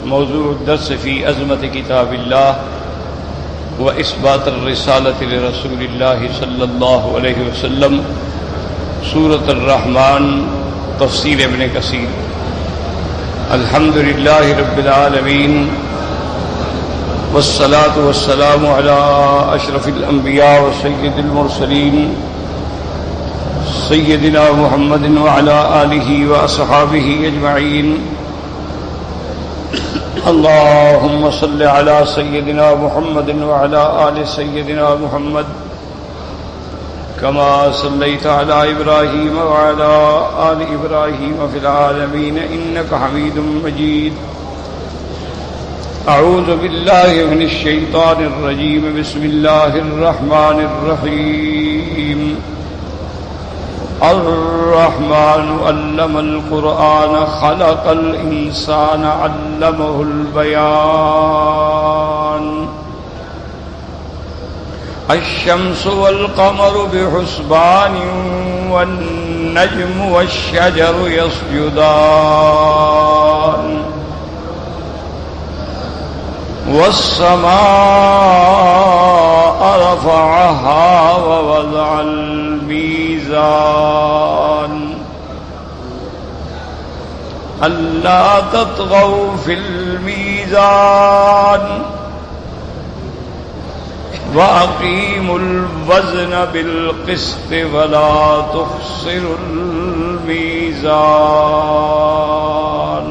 موضوع الدرس في عظمة كتاب الله وإثبات الرسالة لرسول الله صلى الله عليه وسلم سورة الرحمن تفسير ابن كثير. الحمد لله رب العالمين والصلاة والسلام على أشرف الأنبياء وسيد المرسلين سيدنا محمد وعلى آله وأصحابه أجمعين. اللهم صل على سيدنا محمد وعلى آل سيدنا محمد كما صليت على إبراهيم وعلى آل إبراهيم في العالمين إنك حميد مجيد. أعوذ بالله من الشيطان الرجيم. بسم الله الرحمن الرحيم. الرحمن علم القرآن خلق الإنسان علمه البيان. الشمس والقمر بحسبان والنجم والشجر يسجدان والسماء رفعها ووضع الميزان ألا تطغوا في الميزان وأقيموا الوزن بالقسط ولا تخسروا الميزان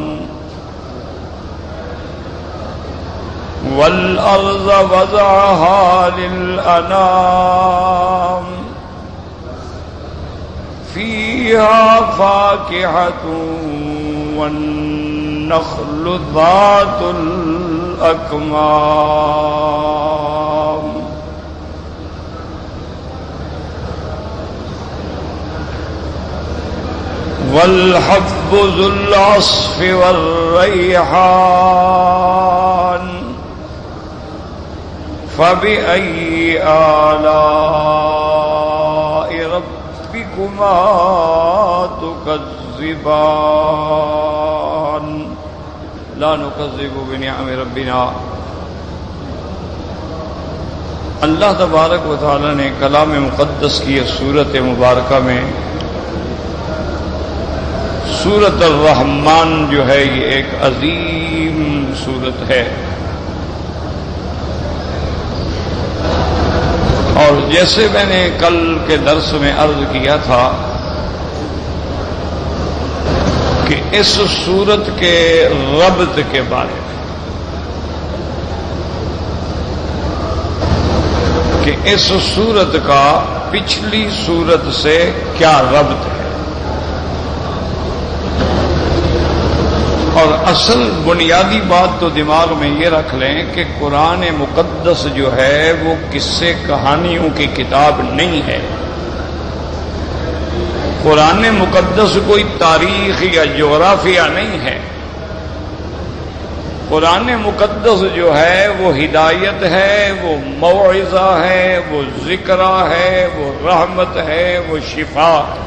والأرض وضعها للأنام فيها فاكهة والنخل ذات الأكمام والحب ذو العصف والريحان فبأي آلاء ربكما تكذبان لا نكذب بنعم ربنا. اللہ تبارک و تعالی نے کلام مقدس کی سورت مبارکہ میں سورت الرحمن جو ہے یہ ایک عظیم سورت ہے، اور جیسے میں نے کل کے درس میں عرض کیا تھا کہ اس سورت کے ربط کے بارے میں، کہ اس سورت کا پچھلی سورت سے کیا ربط ہے، اور اصل بنیادی بات تو دماغ میں یہ رکھ لیں کہ قرآن مقدس جو ہے وہ قصے کہانیوں کی کتاب نہیں ہے. قرآن مقدس کوئی تاریخ یا جغرافیہ نہیں ہے. قرآن مقدس جو ہے وہ ہدایت ہے، وہ موعظہ ہے، وہ ذکرہ ہے، وہ رحمت ہے، وہ شفا ہے.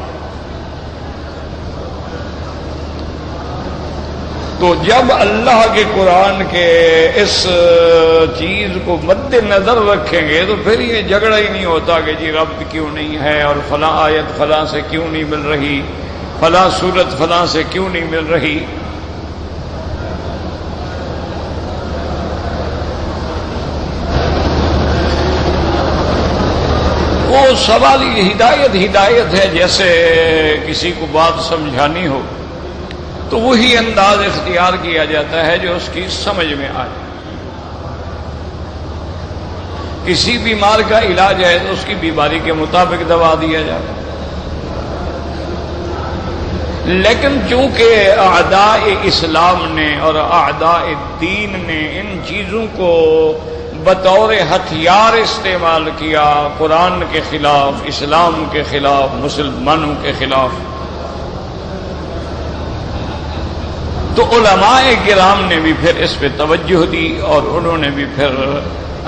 تو جب اللہ کے قرآن کے اس چیز کو مد نظر رکھیں گے تو پھر یہ جھگڑا ہی نہیں ہوتا کہ جی ربط کیوں نہیں ہے، اور فلاں آیت فلاں سے کیوں نہیں مل رہی، فلاں سورت فلاں سے کیوں نہیں مل رہی. وہ سوال ہدایت ہے. جیسے کسی کو بات سمجھانی ہو تو وہی انداز اختیار کیا جاتا ہے جو اس کی سمجھ میں آ جائے. کسی بیمار کا علاج ہے تو اس کی بیماری کے مطابق دوا دیا جائے. لیکن چونکہ اعداء اسلام نے اور اعداء دین نے ان چیزوں کو بطور ہتھیار استعمال کیا قرآن کے خلاف، اسلام کے خلاف، مسلمانوں کے خلاف، تو علماء کرام نے بھی پھر اس پہ توجہ دی اور انہوں نے بھی پھر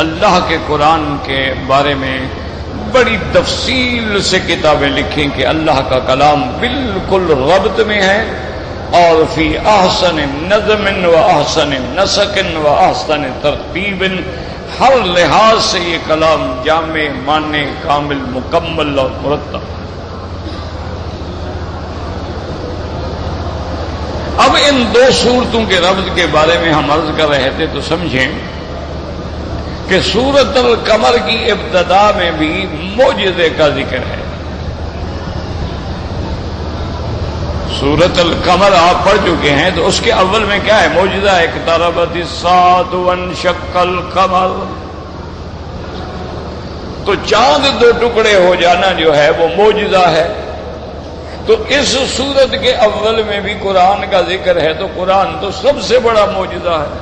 اللہ کے قرآن کے بارے میں بڑی تفصیل سے کتابیں لکھی کہ اللہ کا کلام بالکل ربط میں ہے اور فی احسن نظم و احسن نسق و احسن ترتیب، ہر لحاظ سے یہ کلام جامع، معنی، کامل، مکمل اور مرتب۔ اب ان دو صورتوں کے ربط کے بارے میں ہم عرض کر رہے تھے تو سمجھیں کہ سورۃ القمر کی ابتدا میں بھی معجزے کا ذکر ہے۔ سورۃ القمر آپ پڑھ چکے ہیں تو اس کے اول میں کیا ہے؟ معجزہ ہے، اقتربت الساعۃ وانشق القمر۔ تو چاند دو ٹکڑے ہو جانا جو ہے وہ معجزہ ہے۔ تو اس سورت کے اول میں بھی قرآن کا ذکر ہے، تو قرآن تو سب سے بڑا معجزہ ہے۔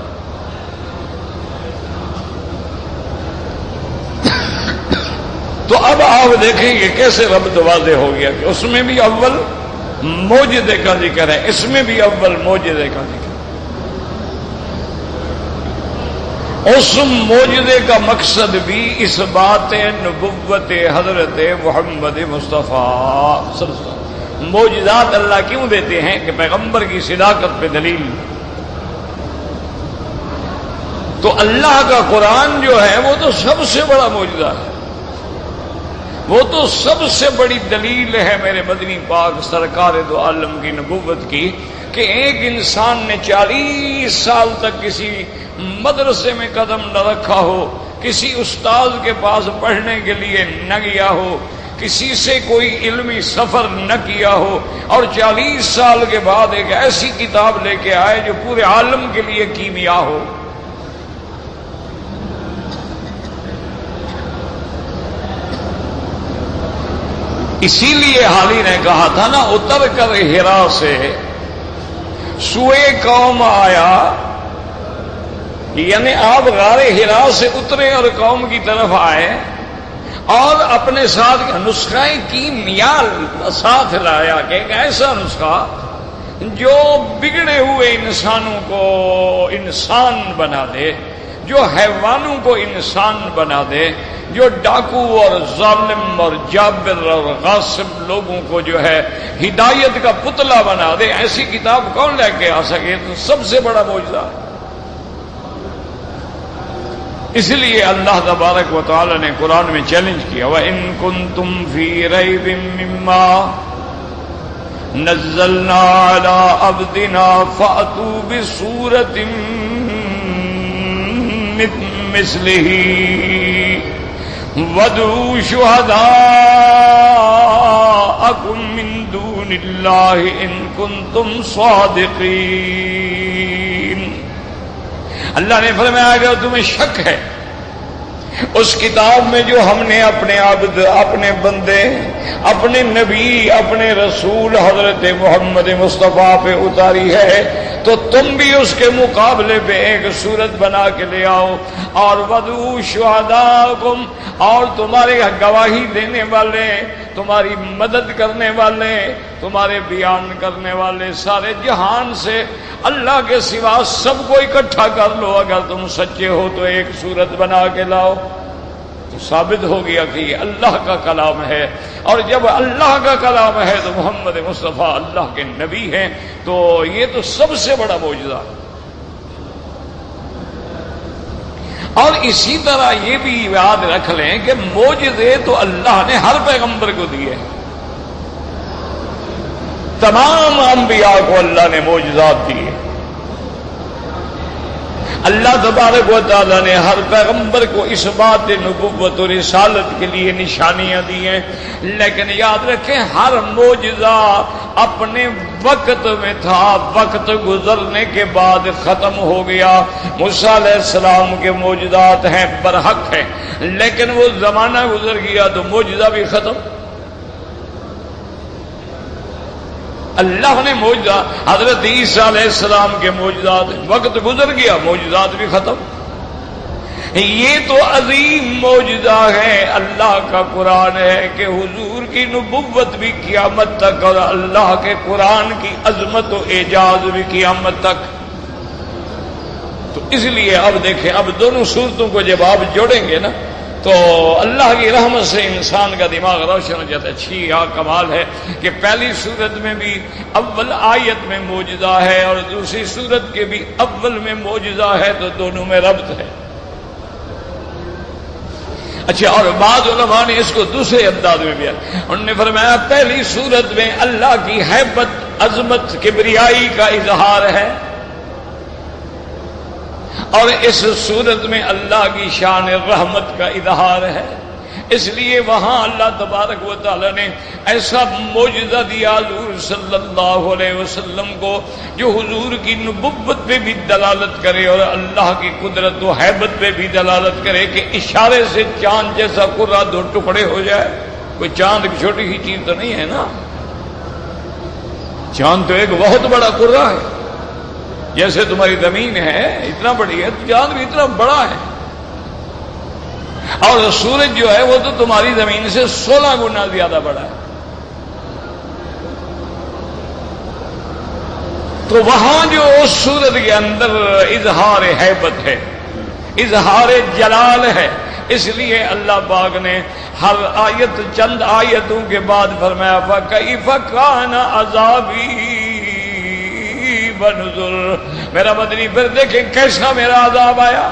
تو اب آپ دیکھیں کہ کیسے ربط واضح ہو گیا کہ اس میں بھی اول معجزے کا ذکر ہے، اس میں بھی اول معجزے کا ذکر ہے۔ اس معجزے کا مقصد بھی اس بات نبوت حضرت محمد مصطفیٰ صلی اللہ علیہ وسلم۔ معجزات اللہ کیوں دیتے ہیں؟ کہ پیغمبر کی صداقت پہ دلیل۔ تو اللہ کا قرآن جو ہے وہ تو سب سے بڑا معجزہ ہے، وہ تو سب سے بڑی دلیل ہے میرے مدنی پاک سرکار دو عالم کی نبوت کی، کہ ایک انسان نے 40 سال تک کسی مدرسے میں قدم نہ رکھا ہو، کسی استاد کے پاس پڑھنے کے لیے نہ گیا ہو، کسی سے کوئی علمی سفر نہ کیا ہو، اور 40 سال کے بعد ایک ایسی کتاب لے کے آئے جو پورے عالم کے لیے کیمیا ہو۔ اسی لیے حالی نے کہا تھا نا، اتر کر ہرا سے سوئے قوم آیا، یعنی آپ غار ہرا سے اترے اور قوم کی طرف آئے اور اپنے ساتھ نسخہ کیمیا ساتھ لایا، کہ ایک ایسا نسخہ جو بگڑے ہوئے انسانوں کو انسان بنا دے، جو حیوانوں کو انسان بنا دے، جو ڈاکو اور ظالم اور جابر اور غاصب لوگوں کو جو ہے ہدایت کا پتلا بنا دے، ایسی کتاب کون لے کے آ سکے؟ تو سب سے بڑا معجزہ ہے۔ اس لیے اللہ تبارک و تعالی نے قرآن میں چیلنج کیا، وَإِن كُنتُمْ فِي رَيْبٍ مِّمَّا نَزَّلْنَا عَلَىٰ عَبْدِنَا فَأْتُوا بِسُورَةٍ مِّثْلِهِ وَادْعُوا شُهَدَاءَكُم مِّن دُونِ اللَّهِ إِن كُنتُمْ صَادِقِينَ۔ اللہ نے فرمایا اگر تمہیں شک ہے اس کتاب میں جو ہم نے اپنے عبد، اپنے بندے، اپنے نبی، اپنے رسول حضرت محمد مصطفیٰ پہ اتاری ہے، تو تم بھی اس کے مقابلے پہ ایک صورت بنا کے لے آؤ، اور وَادْعُوا شُهَدَاءَكُمْ، اور تمہارے گواہی دینے والے، تمہاری مدد کرنے والے، تمہارے بیان کرنے والے سارے جہان سے اللہ کے سوا سب کو اکٹھا کر لو، اگر تم سچے ہو تو ایک صورت بنا کے لاؤ۔ تو ثابت ہو گیا کہ یہ اللہ کا کلام ہے، اور جب اللہ کا کلام ہے تو محمد مصطفیٰ اللہ کے نبی ہیں، تو یہ تو سب سے بڑا معجزہ ہے۔ اور اسی طرح یہ بھی یاد رکھ لیں کہ معجزے تو اللہ نے ہر پیغمبر کو دیے ہیں، تمام انبیاء کو اللہ نے معجزات دیے۔ اللہ تبارک و تعالیٰ نے ہر پیغمبر کو اس بات نبوت و رسالت کے لیے نشانیاں دی ہیں، لیکن یاد رکھیں ہر معجزہ اپنے وقت میں تھا، وقت گزرنے کے بعد ختم ہو گیا۔ موسیٰ علیہ السلام کے معجزات ہیں، برحق ہیں، لیکن وہ زمانہ گزر گیا تو معجزہ بھی ختم۔ اللہ نے معجزہ حضرت عیسیٰ علیہ السلام کے معجزات، وقت گزر گیا معجزات بھی ختم۔ یہ تو عظیم معجزہ ہے اللہ کا قرآن ہے کہ حضور کی نبوت بھی قیامت تک، اور اللہ کے قرآن کی عظمت و اعجاز بھی قیامت تک۔ تو اس لیے اب دیکھیں، اب دونوں صورتوں کو جب آپ جوڑیں گے نا تو اللہ کی رحمت سے انسان کا دماغ روشن ہو جاتا ہے. اچھی کمال ہے کہ پہلی صورت میں بھی اول آیت میں معجزہ ہے اور دوسری صورت کے بھی اول میں معجزہ ہے، تو دونوں میں ربط ہے. اچھا، اور بعض علماء نے اس کو دوسرے انداز میں بھی انہوں نے فرمایا پہلی صورت میں اللہ کی ہیبت، عظمت، کبریائی کا اظہار ہے، اور اس صورت میں اللہ کی شان رحمت کا اظہار ہے. اس لیے وہاں اللہ تبارک و تعالی نے ایسا معجزہ دیا حضور صلی اللہ علیہ وسلم کو جو حضور کی نبوت پہ بھی دلالت کرے اور اللہ کی قدرت و ہیبت پہ بھی دلالت کرے کہ اشارے سے چاند جیسا کرہ دو ٹکڑے ہو جائے. کوئی چاند کی چھوٹی سی چیز تو نہیں ہے نا، چاند تو ایک بہت بڑا کرہ ہے. جیسے تمہاری زمین ہے اتنا بڑی ہے، تو چاند بھی اتنا بڑا ہے، اور سورج جو ہے وہ تو تمہاری زمین سے 16 گنا زیادہ بڑا ہے. تو وہاں جو اس سورج کے اندر اظہار ہیبت ہے، اظہار جلال ہے. اس لیے اللہ پاک نے ہر آیت چند آیتوں کے بعد فرمایا فَكَيْفَ كَانَ عَذَابِي وَنُذُرِ. میرا مدنی پھر دیکھیں کیسا میرا عذاب آیا.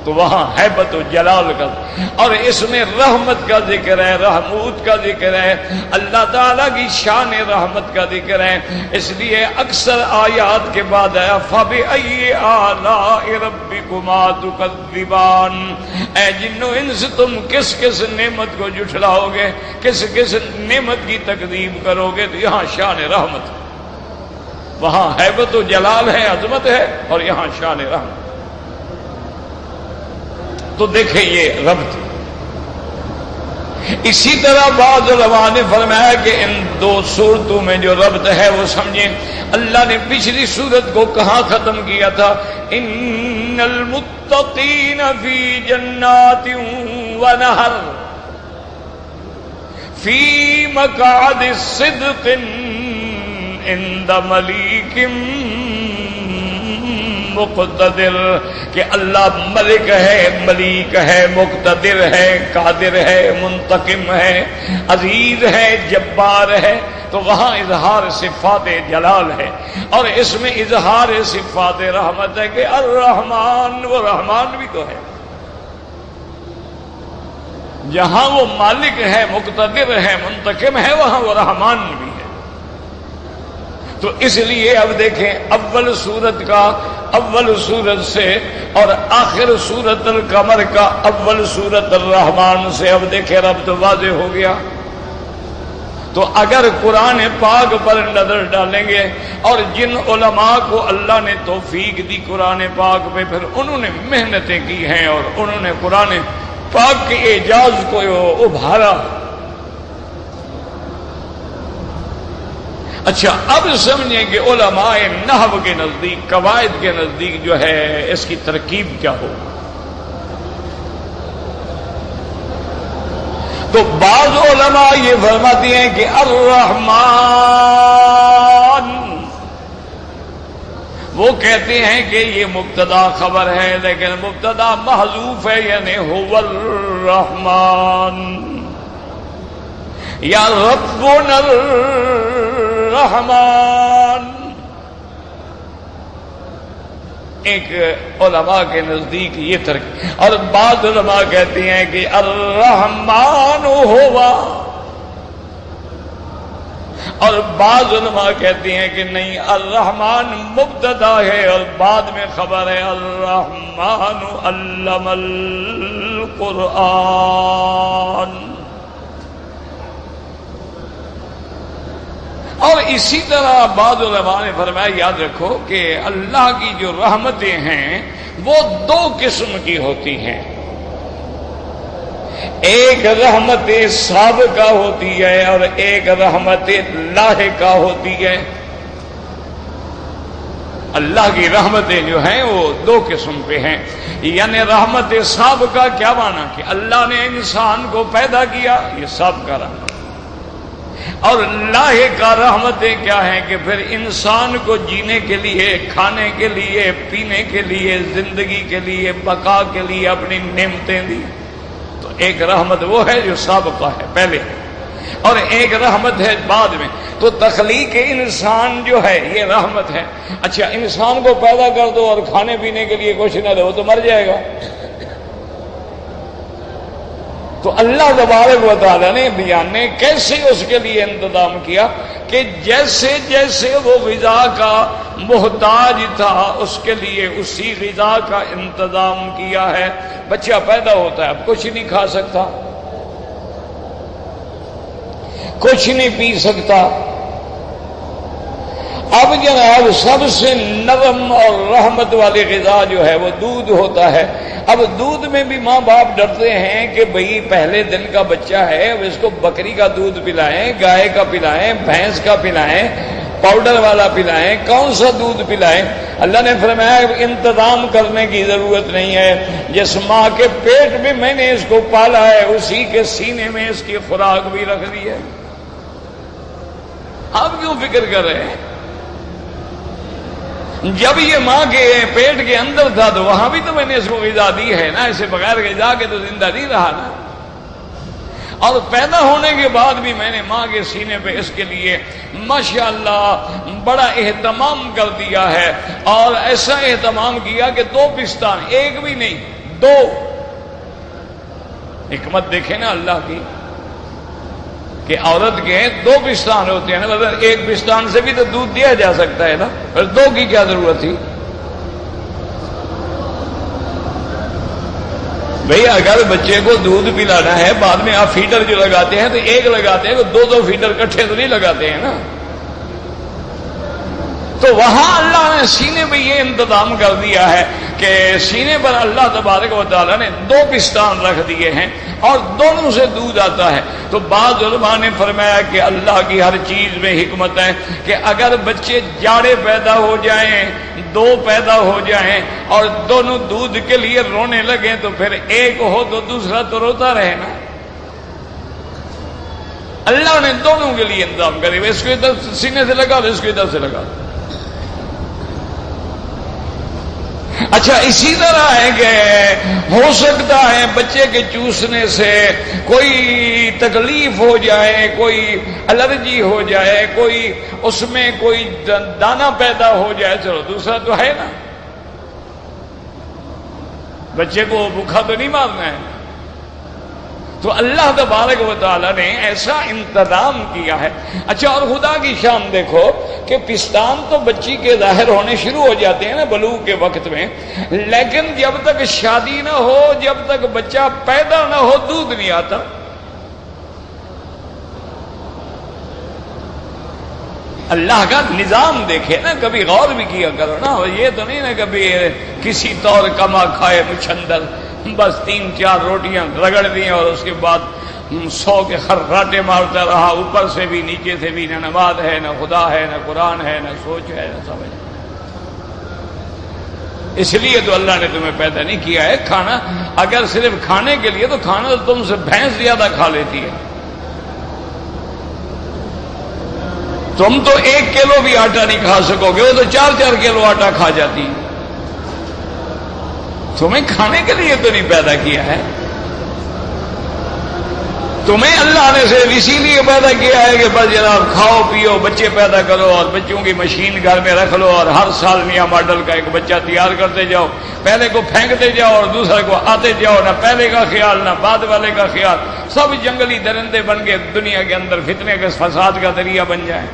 تو وہاں ہیبت و جلال کا اور اس میں رحمت کا ذکر ہے، رحمت کا ذکر ہے، اللہ تعالیٰ کی شان رحمت کا ذکر ہے. اس لیے اکثر آیات کے بعد آیا فَبِأَيِّ آلَاءِ رَبِّكُمَا تُكَذِّبَانِ. اے جنو انس تم کس کس نعمت کو جھٹلاؤ گے، کس کس نعمت کی تکذیب کرو گے. تو یہاں شان رحمت، وہاں ہیبت و جلال ہے، عظمت ہے، اور یہاں شان رحمت. تو دیکھیں یہ ربط. اسی طرح بعض علماء نے فرمایا کہ ان دو صورتوں میں جو ربط ہے وہ سمجھیں. اللہ نے پچھلی صورت کو کہاں ختم کیا تھا؟ ان المتقین فی جنات ونہر فی مقعد صدق عند ملیک مقتدر. کہ اللہ ملک ہے، ملیک ہے، مقتدر ہے، قادر ہے، منتقم ہے، عزیز ہے، جبار ہے. تو وہاں اظہار صفات جلال ہے، اور اس میں اظہار صفات رحمت ہے کہ الرحمن، وہ رحمان بھی تو ہے. جہاں وہ مالک ہے، مقتدر ہے، منتقم ہے، وہاں وہ رحمان بھی ہے. تو اس لیے اب دیکھیں اول سورت کا اول سورت سے اور آخر سورت القمر کا اول سورت الرحمن سے اب دیکھیں ربط واضح ہو گیا. تو اگر قرآن پاک پر نظر ڈالیں گے اور جن علماء کو اللہ نے توفیق دی قرآن پاک پہ، پھر انہوں نے محنتیں کی ہیں اور انہوں نے قرآن پاک کے اعجاز کو ابھارا. اچھا، اب سمجھیں کہ علماء نحو کے نزدیک، قواعد کے نزدیک جو ہے اس کی ترکیب کیا ہو. تو بعض علماء یہ فرماتے ہیں کہ الرحمن، وہ کہتے ہیں کہ یہ مبتدا خبر ہے، لیکن مبتدا محذوف ہے، یعنی هو الرحمن یا ربنا الرحمن. ایک علماء کے نزدیک یہ ترکیب، اور بعض علماء کہتے ہیں کہ الرحمن ہوا، اور بعض علماء کہتے ہیں کہ نہیں، الرحمن مبتدا ہے اور بعد میں خبر ہے الرحمن علم القرآن. اور اسی طرح بعض علماء نے فرمایا یاد رکھو کہ اللہ کی جو رحمتیں ہیں وہ دو قسم کی ہوتی ہیں. ایک رحمت سابقہ ہوتی ہے اور ایک رحمت لاحقہ ہوتی ہے. اللہ کی رحمتیں جو ہیں وہ دو قسم پہ ہیں. یعنی رحمت سابقہ کیا مانا کہ اللہ نے انسان کو پیدا کیا، یہ سابقہ رحمت. اور اللہ کا رحمتیں کیا ہیں کہ پھر انسان کو جینے کے لیے، کھانے کے لیے، پینے کے لیے، زندگی کے لیے، بقا کے لیے اپنی نعمتیں دی۔ تو ایک رحمت وہ ہے جو سابقہ ہے پہلے، اور ایک رحمت ہے بعد میں۔ تو تخلیق انسان جو ہے یہ رحمت ہے۔ اچھا، انسان کو پیدا کر دو اور کھانے پینے کے لیے کچھ نہ دو تو مر جائے گا۔ تو اللہ تبارک و تعالیٰ نے بیان نے کیسے اس کے لیے انتظام کیا کہ جیسے جیسے وہ غذا کا محتاج تھا اس کے لیے اسی غذا کا انتظام کیا ہے۔ بچہ پیدا ہوتا ہے، اب کچھ نہیں کھا سکتا، کچھ نہیں پی سکتا، اب جناب سب سے نرم اور رحمت والی غذا جو ہے وہ دودھ ہوتا ہے۔ اب دودھ میں بھی ماں باپ ڈرتے ہیں کہ بھئی پہلے دن کا بچہ ہے، اب اس کو بکری کا دودھ پلائیں، گائے کا پلائیں، بھینس کا پلائیں، پاؤڈر والا پلائیں، کون سا دودھ پلائیں؟ اللہ نے فرمایا انتظام کرنے کی ضرورت نہیں ہے، جس ماں کے پیٹ میں میں نے اس کو پالا ہے اسی کے سینے میں اس کی خوراک بھی رکھ دی ہے۔ آپ کیوں فکر کر رہے ہیں؟ جب یہ ماں کے پیٹ کے اندر تھا تو وہاں بھی تو میں نے اس کو غذا دی ہے نا، اسے بغیر غذا کے تو زندہ نہیں رہا نا۔ اور پیدا ہونے کے بعد بھی میں نے ماں کے سینے پہ اس کے لیے ماشاءاللہ بڑا اہتمام کر دیا ہے، اور ایسا اہتمام کیا کہ 2 پستان، ایک بھی نہیں 2۔ حکمت دیکھیں نا اللہ کی کہ عورت کے 2 پستان ہوتے ہیں نا، مطلب ایک پستان سے بھی تو دودھ دیا جا سکتا ہے نا، پھر 2 کی کیا ضرورت تھی؟ بھئی اگر بچے کو دودھ پلانا ہے بعد میں آپ فیڈر جو لگاتے ہیں تو ایک لگاتے ہیں، 2 فیڈر کٹھے تو نہیں لگاتے ہیں نا۔ تو وہاں اللہ نے سینے پہ یہ انتظام کر دیا ہے کہ سینے پر اللہ تبارک و تعالیٰ نے 2 پستان رکھ دیے ہیں اور دونوں سے دودھ آتا ہے۔ تو بعض علماء نے فرمایا کہ اللہ کی ہر چیز میں حکمت ہے کہ اگر بچے جاڑے پیدا ہو جائیں، 2 پیدا ہو جائیں اور دونوں دودھ کے لیے رونے لگیں تو پھر ایک ہو تو دوسرا تو روتا رہے نا۔ اللہ نے دونوں کے لیے انتظام کرے، اس کو ادھر سینے سے لگا دو، اس کو ادھر سے لگا دو۔ اچھا، اسی طرح ہے کہ ہو سکتا ہے بچے کے چوسنے سے کوئی تکلیف ہو جائے، کوئی الرجی ہو جائے، کوئی اس میں کوئی دانہ پیدا ہو جائے، چلو دوسرا تو ہے نا، بچے کو بھوکا تو نہیں مارنا ہے۔ تو اللہ تبارک و تعالیٰ نے ایسا انتظام کیا ہے۔ اچھا، اور خدا کی شان دیکھو کہ پستان تو بچی کے ظاہر ہونے شروع ہو جاتے ہیں نا بلوغ کے وقت میں، لیکن جب تک شادی نہ ہو، جب تک بچہ پیدا نہ ہو، دودھ نہیں آتا۔ اللہ کا نظام دیکھے نا، کبھی غور بھی کیا کرو نا، یہ تو نہیں نا کبھی کسی طور کما کھائے مچھندر، بس 3-4 روٹیاں رگڑ دیں اور اس کے بعد 100 کے خراٹے مارتا رہا، اوپر سے بھی نیچے سے بھی، نہ نماز ہے، نہ خدا ہے، نہ قرآن ہے، نہ سوچ ہے، نہ سمجھ۔ اس لیے تو اللہ نے تمہیں پیدا نہیں کیا ہے کھانا، اگر صرف کھانے کے لیے تو کھانا تو تم سے بھینس زیادہ کھا لیتی ہے۔ تم تو 1 کلو بھی آٹا نہیں کھا سکو گے، وہ تو 4-4 کلو آٹا کھا جاتی ہے۔ تمہیں کھانے کے لیے تو نہیں پیدا کیا ہے، تمہیں اللہ نے صرف اسی لیے پیدا کیا ہے کہ بس جناب کھاؤ پیو، بچے پیدا کرو اور بچوں کی مشین گھر میں رکھ لو اور ہر سال نیا ماڈل کا ایک بچہ تیار کرتے جاؤ، پہلے کو پھینکتے جاؤ اور دوسرے کو آتے جاؤ، نہ پہلے کا خیال نہ بعد والے کا خیال، سب جنگلی درندے بن کے دنیا کے اندر فتنے کے فساد کا ذریعہ بن جائیں۔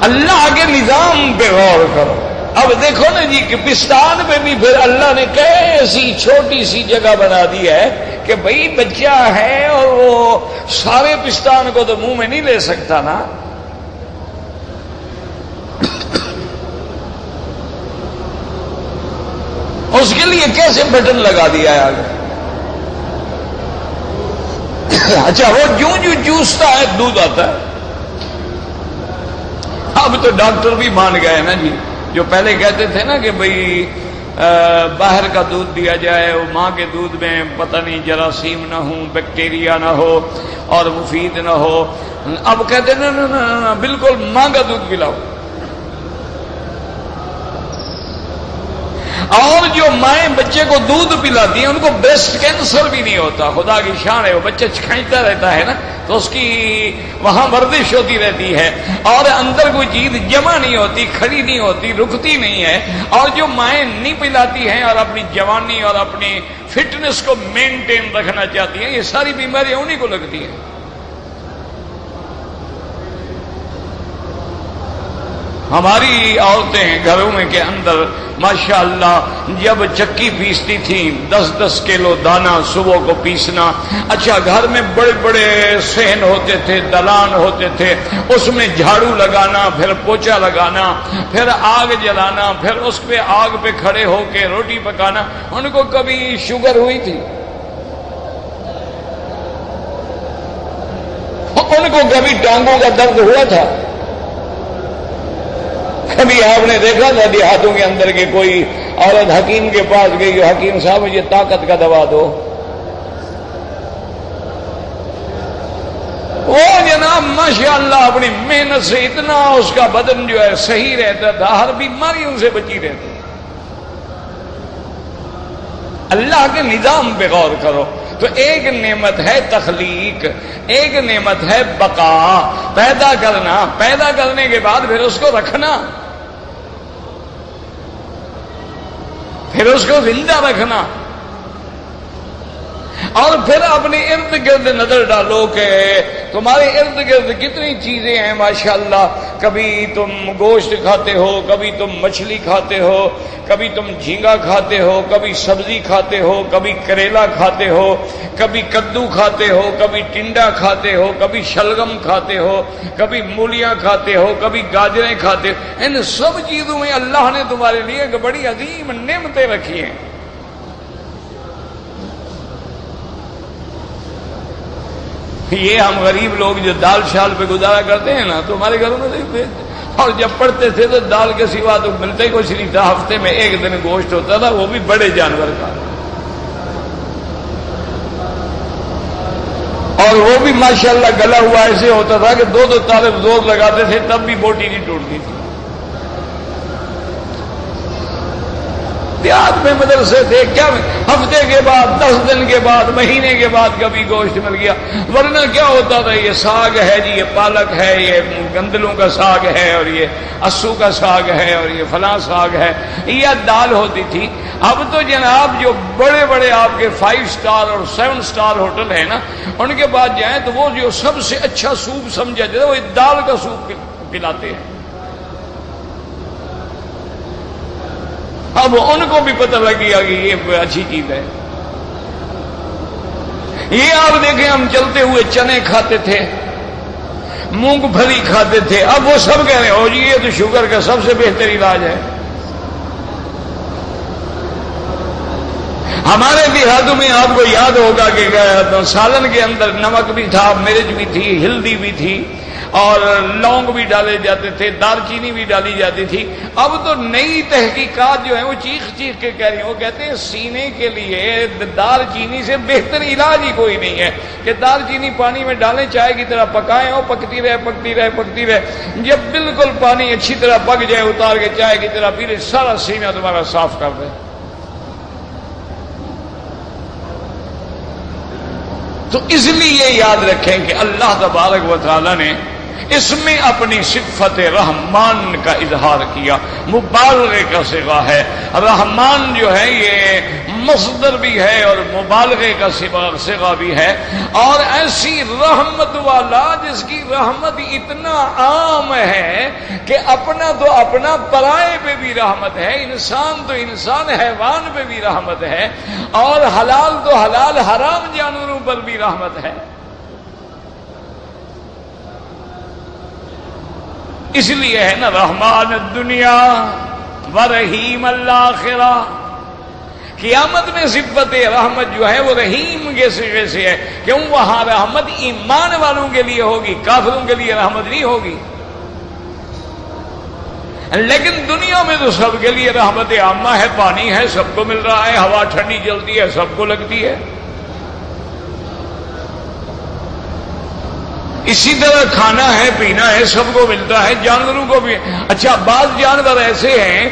اللہ کے نظام پہ غور کرو۔ اب دیکھو نا جی کہ پستان پہ بھی پھر اللہ نے کیسی چھوٹی سی جگہ بنا دی ہے کہ بھئی بچہ ہے اور وہ سارے پستان کو تو منہ میں نہیں لے سکتا نا، اس کے لیے کیسے بٹن لگا دیا ہے آگے۔ اچھا، وہ جو چوستا ہے دودھ آتا ہے۔ اب تو ڈاکٹر بھی مان گئے نا جی، جو پہلے کہتے تھے نا کہ بھئی باہر کا دودھ دیا جائے، وہ ماں کے دودھ میں پتہ نہیں جراثیم نہ ہو، بیکٹیریا نہ ہو اور مفید نہ ہو۔ اب کہتے ہیں نا بالکل ماں کا دودھ پلاؤ۔ اور جو مائیں بچے کو دودھ پلاتی ہیں ان کو بریسٹ کینسر بھی نہیں ہوتا، خدا کی شان ہے۔ وہ بچہ کھینچتا رہتا ہے نا تو اس کی وہاں ورزش ہوتی رہتی ہے اور اندر کوئی چیز جمع نہیں ہوتی، کھڑی نہیں ہوتی، رکتی نہیں ہے۔ اور جو مائیں نہیں پلاتی ہیں اور اپنی جوانی اور اپنی فٹنس کو مینٹین رکھنا چاہتی ہیں، یہ ساری بیماریاں انہی کو لگتی ہیں۔ ہماری عورتیں گھروں میں کے اندر ماشاءاللہ جب چکی پیستی تھیں 10-10 کلو دانا صبح کو پیسنا، اچھا گھر میں بڑے بڑے صحن ہوتے تھے، دلان ہوتے تھے، اس میں جھاڑو لگانا، پھر پوچھا لگانا، پھر آگ جلانا، پھر اس پہ آگ پہ کھڑے ہو کے روٹی پکانا۔ ان کو کبھی شوگر ہوئی تھی؟ ان کو کبھی ٹانگوں کا درد ہوا تھا؟ کبھی آپ نے دیکھا تھا دیہاتوں کے اندر کہ کوئی عورت حکیم کے پاس گئی، حکیم صاحب مجھے طاقت کا دوا دو؟ وہ جناب ماشاءاللہ اپنی محنت سے اتنا اس کا بدن جو ہے صحیح رہتا تھا، ہر بیماریوں سے بچی رہتی۔ اللہ کے نظام پہ غور کرو تو ایک نعمت ہے تخلیق، ایک نعمت ہے بقا، پیدا کرنا، پیدا کرنے کے بعد پھر اس کو رکھنا، پھر اس کو زندہ رکھنا، اور پھر اپنے ارد گرد نظر ڈالو کہ تمہارے ارد گرد کتنی چیزیں ہیں ماشاءاللہ۔ کبھی تم گوشت کھاتے ہو، کبھی تم مچھلی کھاتے ہو، کبھی تم جھینگا کھاتے ہو، کبھی سبزی کھاتے ہو، کبھی کریلا کھاتے ہو، کبھی کدو کھاتے ہو، کبھی ٹنڈا کھاتے ہو، کبھی شلگم کھاتے ہو، کبھی مولیاں کھاتے ہو، کبھی گاجریں کھاتے ہو۔ ان سب چیزوں میں اللہ نے تمہارے لیے ایک بڑی عظیم نعمتیں رکھی ہیں۔ یہ ہم غریب لوگ جو دال شال پہ گزارا کرتے ہیں نا، تو ہمارے گھروں میں دیکھتے، اور جب پڑھتے تھے تو دال کے سوا تو ملتے ہی کچھ نہیں تھا۔ ہفتے میں ایک دن گوشت ہوتا تھا، وہ بھی بڑے جانور کا، اور وہ بھی ماشاءاللہ گلا ہوا ایسے ہوتا تھا کہ 2 طالب زور لگاتے تھے تب بھی بوٹی نہیں ٹوٹتی تھی۔ دیہات میں مدرسے تھے، کیا ہفتے کے بعد، 10 دن کے بعد، مہینے کے بعد کبھی گوشت مل گیا، ورنہ کیا ہوتا تھا؟ یہ ساگ ہے جی، یہ پالک ہے، یہ گندلوں کا ساگ ہے، اور یہ اسو کا ساگ ہے، اور یہ فلاں ساگ ہے، یہ دال ہوتی تھی۔ اب تو جناب جو بڑے بڑے آپ کے 5 سٹار اور 7 سٹار ہوٹل ہیں نا، ان کے بعد جائیں تو وہ جو سب سے اچھا سوپ سمجھا جاتا ہے وہ دال کا سوپ پلاتے ہیں۔ اب ان کو بھی پتہ لگ گیا کہ یہ اچھی چیز ہے۔ یہ آپ دیکھیں، ہم چلتے ہوئے چنے کھاتے تھے، مونگ پھلی کھاتے تھے، اب وہ سب کہہ رہے ہیں جی یہ تو شوگر کا سب سے بہتر علاج ہے۔ ہمارے دیہاتوں میں آپ کو یاد ہوگا کہ سالن کے اندر نمک بھی تھا، مرچ بھی تھی، ہلدی بھی تھی، اور لونگ بھی ڈالے جاتے تھے، دار چینی بھی ڈالی جاتی تھی۔ اب تو نئی تحقیقات جو ہیں وہ چیخ چیخ کے کہہ رہی ہیں، وہ کہتے ہیں سینے کے لیے دار چینی سے بہتر علاج ہی کوئی نہیں ہے کہ دار چینی پانی میں ڈالیں، چائے کی طرح پکائیں، اور پکتی رہے پکتی رہے پکتی رہے، جب بالکل پانی اچھی طرح پک جائے اتار کے چائے کی طرح پی لے، سارا سینہ تمہارا صاف کر دے۔ تو اس لیے یاد رکھیں کہ اللہ تبارک و تعالی نے اس میں اپنی صفت رحمان کا اظہار کیا، مبالغے کا صیغہ ہے۔ رحمان جو ہے یہ مصدر بھی ہے اور مبالغے کا صیغہ بھی ہے، اور ایسی رحمت والا جس کی رحمت اتنا عام ہے کہ اپنا تو اپنا، پرائے پہ بھی رحمت ہے، انسان تو انسان، حیوان پہ بھی رحمت ہے، اور حلال تو حلال، حرام جانوروں پر بھی رحمت ہے۔ اس لیے ہے نا رحمان الدنیا و رحیم الآخرہ۔ قیامت میں صفت رحمت جو ہے وہ رحیم کے صیغے سے ہے، کیوں؟ وہاں رحمت ایمان والوں کے لیے ہوگی، کافروں کے لیے رحمت نہیں ہوگی۔ لیکن دنیا میں تو سب کے لیے رحمت عامہ ہے، پانی ہے سب کو مل رہا ہے، ہوا ٹھنڈی چلتی ہے سب کو لگتی ہے، اسی طرح کھانا ہے پینا ہے سب کو ملتا ہے، جانوروں کو بھی۔ اچھا بعض جانور ایسے ہیں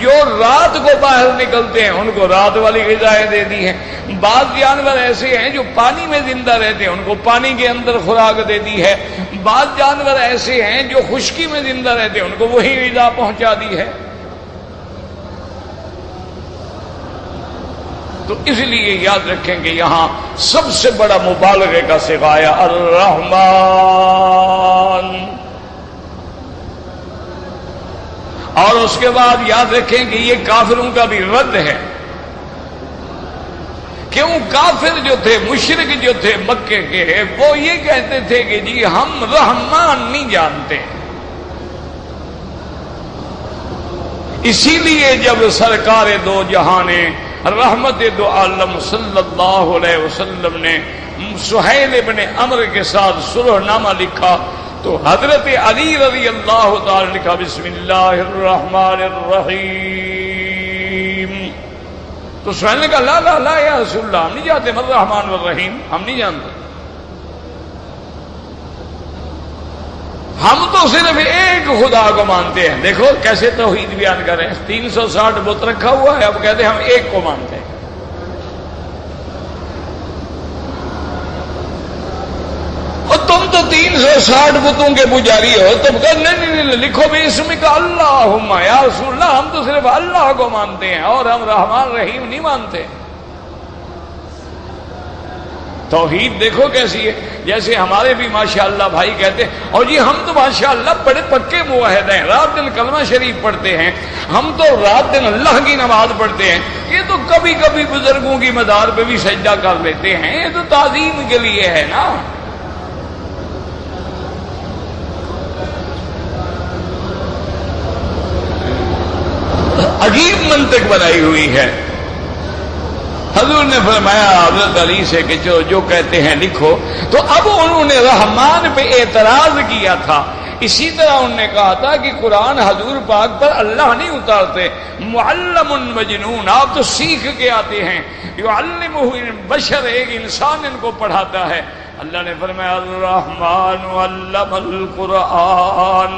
جو رات کو باہر نکلتے ہیں، ان کو رات والی غذائیں دے دی ہیں، بعض جانور ایسے ہیں جو پانی میں زندہ رہتے ہیں، ان کو پانی کے اندر خوراک دے دی ہے، بعض جانور ایسے ہیں جو خشکی میں زندہ رہتے ہیں، ان کو وہی غذا پہنچا دی ہے۔ تو اس لیے یاد رکھیں کہ یہاں سب سے بڑا مبالغے کا صیغہ آیا الرحمن، اور اس کے بعد یاد رکھیں کہ یہ کافروں کا بھی رد ہے۔ کیوں؟ کافر جو تھے، مشرک جو تھے مکے کے، وہ یہ کہتے تھے کہ جی ہم رحمان نہیں جانتے، اسی لیے جب سرکار دو جہانے رحمت دو عالم صلی اللہ علیہ وسلم نے سہیل ابن عمرو کے ساتھ صلح نامہ لکھا تو حضرت علی رضی اللہ تعالی لکھا بسم اللہ الرحمن الرحیم، تو سہیل نے کہا لا لا لا یا رسول اللہ ہم نہیں جانتے من الرحمن والرحیم، ہم نہیں جانتے، ہم تو صرف ایک خدا کو مانتے ہیں۔ دیکھو کیسے توحید بیان کر رہے ہیں، 360 بت رکھا ہوا ہے، اب کہتے ہیں ہم ایک کو مانتے ہیں۔ اور تم تو 360 بتوں کے پجاری ہو، تم کہ نہیں لکھو بھی اس میں کہ اللہم یا رسول اللہ ہم تو صرف اللہ کو مانتے ہیں اور ہم رحمان رحیم نہیں مانتے۔ توحید دیکھو کیسی ہے، جیسے ہمارے بھی ماشاءاللہ بھائی کہتے ہیں اور جی ہم تو ماشاءاللہ بڑے پکے موحد ہیں، رات دن کلمہ شریف پڑھتے ہیں، ہم تو رات دن اللہ کی نماز پڑھتے ہیں، یہ تو کبھی کبھی بزرگوں کی مزار پہ بھی سجدہ کر لیتے ہیں، یہ تو تعظیم کے لیے ہے نا۔ عجیب منطق بنائی ہوئی ہے۔ حضور نے فرمایا حضرت علی سے کہ جو کہتے ہیں لکھو، تو اب انہوں نے رحمان پہ اعتراض کیا تھا، اسی طرح انہوں نے کہا تھا کہ قرآن حضور پاک پر اللہ نہیں اتارتے، معلم مجنون، آپ تو سیکھ کے آتے ہیں، یعلمہ بشر، ایک انسان ان کو پڑھاتا ہے۔ اللہ نے فرمایا الرحمن علم القرآن،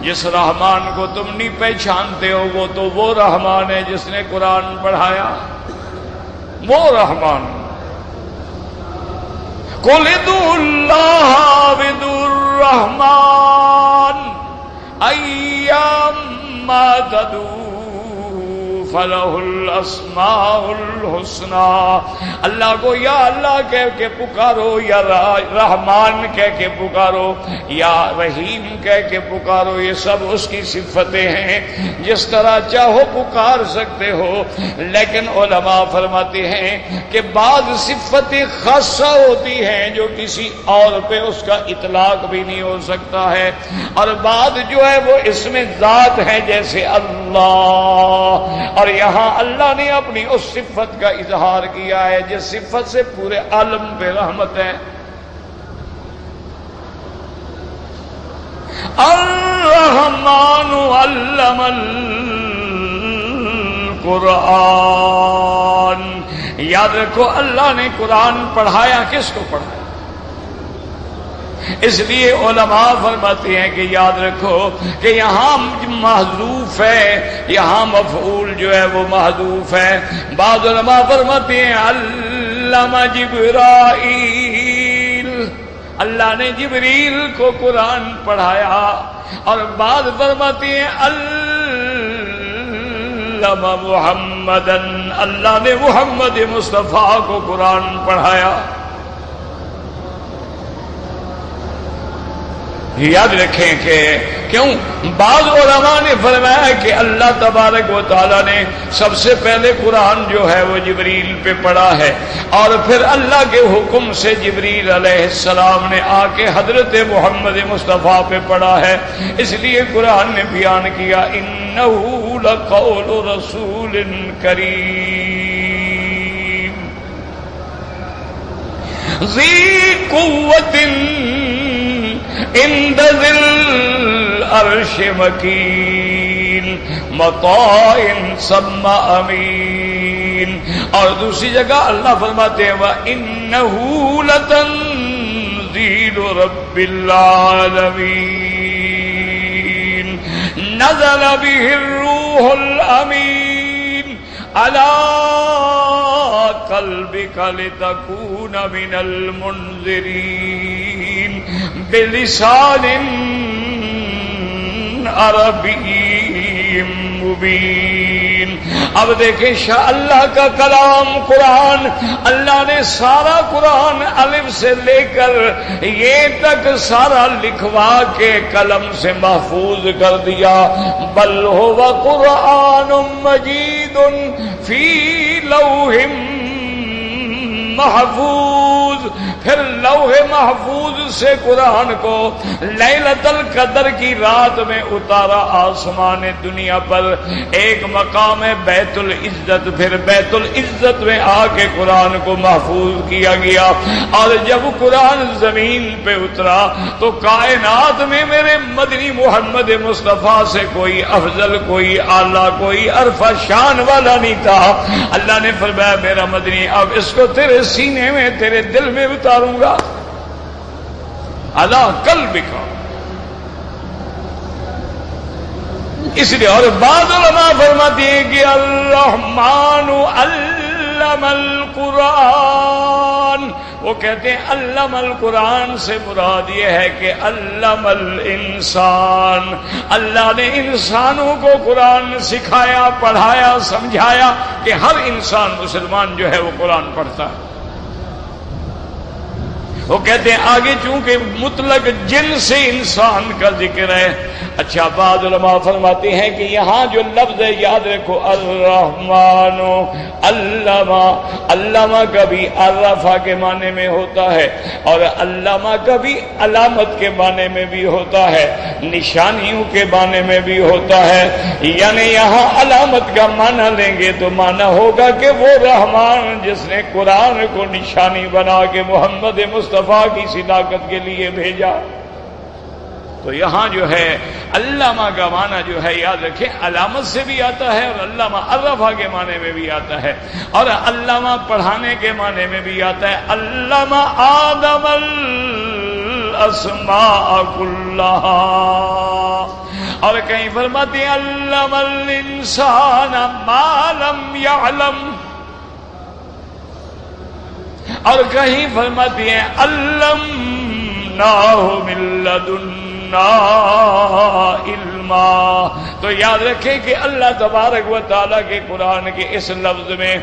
جس رحمان کو تم نہیں پہچانتے ہو وہ تو وہ رحمان ہے جس نے قرآن پڑھایا، وہ رحمان۔ قل ادعوا اللہ ادعوا الرحمن ایما تدعوا فلہ الاسماء الحسنى، اللہ کو یا اللہ کہہ کے پکارو، یا رحمان کہہ کے پکارو، یا رحیم کہہ کے پکارو، یہ سب اس کی صفتیں ہیں، جس طرح چاہو پکار سکتے ہو۔ لیکن علماء فرماتے ہیں کہ بعض صفتیں خاصہ ہوتی ہیں جو کسی اور پہ اس کا اطلاق بھی نہیں ہو سکتا ہے، اور بعض جو ہے وہ اس میں ذات ہے جیسے اللہ، اور یہاں اللہ نے اپنی اس صفت کا اظہار کیا ہے جس صفت سے پورے عالم پہ رحمت ہے۔ الرحمن علم القرآن، یاد رکھو اللہ نے قرآن پڑھایا، کس کو پڑھایا؟ اس لیے علماء فرماتے ہیں کہ یاد رکھو کہ یہاں محذوف ہے، یہاں مفعول جو ہے وہ محذوف ہے۔ بعض علماء فرماتے ہیں علم جبرائیل، اللہ نے جبریل کو قرآن پڑھایا، اور بعض فرماتے ہیں علم محمدن، اللہ نے محمد مصطفیٰ کو قرآن پڑھایا۔ یاد رکھیں کہ کیوں بعض علماء نے فرمایا کہ اللہ تبارک و تعالیٰ نے سب سے پہلے قرآن جو ہے وہ جبریل پہ پڑھا ہے، اور پھر اللہ کے حکم سے جبریل علیہ السلام نے آ کے حضرت محمد مصطفیٰ پہ پڑھا ہے۔ اس لیے قرآن نے بیان کیا انہ لقول رسول کریم ذی قوت عند ذی العرش مکین، مطاع ثم امین. اور دوسری جگہ اللہ فرماتے ہیں وَإِنَّهُ لَتَنزِيلُ رَبِّ الْعَالَمِينَ نَزَلَ بِهِ الرُّوحُ الْأَمِينُ عَلَى قَلْبِكَ لِتَكُونَ مِنَ الْمُنذِرِينَ بِلِسَانٍ عَرَبِيٍّ مبین. اب دیکھیں شاہ اللہ کا کلام قرآن، اللہ نے سارا قرآن الف سے لے کر یہ تک سارا لکھوا کے قلم سے محفوظ کر دیا. بل هو قرآن مجید فی لوح محفوظ. پھر لوح محفوظ سے قرآن کو لیلۃ القدر کی رات میں اتارا آسمان دنیا پر. ایک مقام ہے بیت العزت، پھر بیت العزت میں آ کے قرآن کو محفوظ کیا گیا. اور جب قرآن زمین پہ اترا تو کائنات میں میرے مدنی محمد مصطفیٰ سے کوئی افضل، کوئی اعلیٰ، کوئی عرفہ شان والا نہیں تھا. اللہ نے فرمایا میرا مدنی اب اس کو تیرے سینے میں، تیرے دل میں اتاروں گا. علی قلبک. اس لیے اور بعض علماء فرماتے ہیں کہ الرحمن علم القرآن. وہ کہتے ہیں علم القرآن سے مراد یہ ہے کہ علم الانسان، اللہ نے انسانوں کو قرآن سکھایا، پڑھایا، سمجھایا کہ ہر انسان مسلمان جو ہے وہ قرآن پڑھتا ہے. وہ کہتے ہیں آگے چونکہ مطلق جن سے انسان کا ذکر ہے. اچھا بعض علماء فرماتے ہیں کہ یہاں جو لفظ ہے یاد رکھو الرحمن علامہ. علامہ کبھی عرفہ کے معنی میں ہوتا ہے اور علامہ کبھی علامت کے معنی میں بھی ہوتا ہے، نشانیوں کے معنی میں بھی ہوتا ہے. یعنی یہاں علامت کا معنی لیں گے تو معنی ہوگا کہ وہ رحمان جس نے قرآن کو نشانی بنا کے محمد مصطفیٰ کی صداقت کے لیے بھیجا. تو یہاں جو ہے علامہ کا معنی جو ہے یاد رکھیں علامت سے بھی آتا ہے اور علامہ عرفہ کے معنی میں بھی آتا ہے اور علامہ پڑھانے کے معنی میں بھی آتا ہے. علامہ آدم الاسماء کلھا. اور کہیں فرماتے ہیں علم الانسان ما لم یعلم. اور کہیں فرماتی ہیں علمناہ من لدنا علما. تو یاد رکھیں کہ اللہ تبارک و تعالیٰ کے قرآن کے اس لفظ میں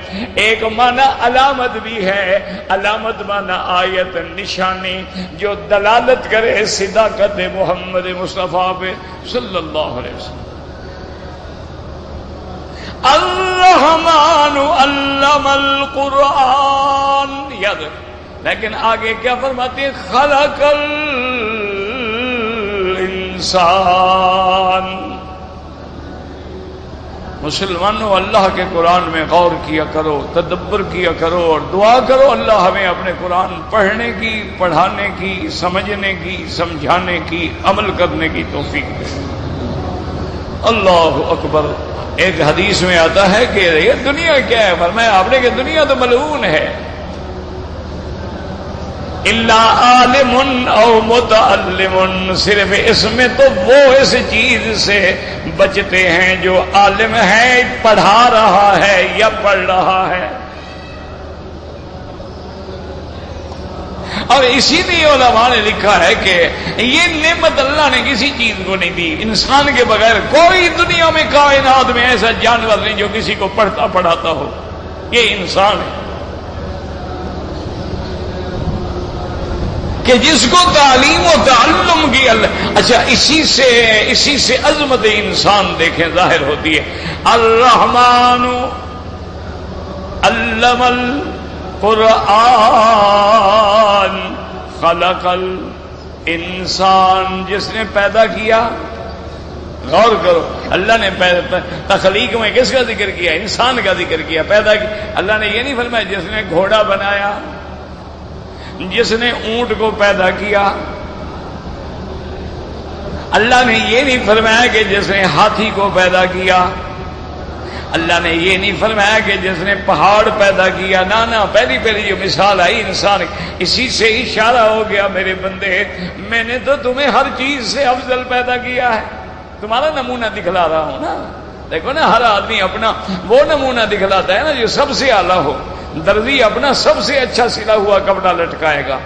ایک معنی علامت بھی ہے. علامت معنی آیت، نشانی جو دلالت کرے صداقت محمد مصطفیٰ پہ صلی اللہ علیہ وسلم. الرحمن علم القرآن یاد رکھیں. لیکن آگے کیا فرماتے ہیں خلق الانسان. مسلمانوں اللہ کے قرآن میں غور کیا کرو، تدبر کیا کرو اور دعا کرو اللہ ہمیں اپنے قرآن پڑھنے کی، پڑھانے کی، سمجھنے کی، سمجھانے کی، عمل کرنے کی توفیق دے. اللہ اکبر. ایک حدیث میں آتا ہے کہ یہ دنیا کیا ہے، فرمایا آپ نے کہ دنیا تو ملعون ہے. الا عالم او متعلم. صرف اس میں تو وہ اس چیز سے بچتے ہیں جو عالم ہے، پڑھا رہا ہے یا پڑھ رہا ہے. اور اسی لیے علماء نے لکھا ہے کہ یہ نعمت اللہ نے کسی چیز کو نہیں دی. انسان کے بغیر کوئی دنیا میں کائنات میں ایسا جانور نہیں جو کسی کو پڑھتا پڑھاتا ہو. یہ انسان ہے کہ جس کو تعلیم و تعلم کی اچھا اسی سے عظمت انسان دیکھیں ظاہر ہوتی ہے. الرحمن علم القرآن خلق الانسان. جس نے پیدا کیا، غور کرو اللہ نے تخلیق میں کس کا ذکر کیا؟ انسان کا ذکر کیا. پیدا کیا اللہ نے یہ نہیں فرمایا جس نے گھوڑا بنایا، جس نے اونٹ کو پیدا کیا. اللہ نے یہ نہیں فرمایا کہ جس نے ہاتھی کو پیدا کیا. اللہ نے یہ نہیں فرمایا کہ جس نے پہاڑ پیدا کیا، نہ پہلی جو مثال آئی انسان، اسی سے اشارہ ہو گیا میرے بندے میں نے تو تمہیں ہر چیز سے افضل پیدا کیا ہے، تمہارا نمونہ دکھلا رہا ہوں نا۔ دیکھو نا، ہر آدمی اپنا وہ نمونہ دکھلاتا ہے نا جو سب سے اعلیٰ ہو۔ درزی اپنا سب سے اچھا سلا ہوا کپڑا لٹکائے گا،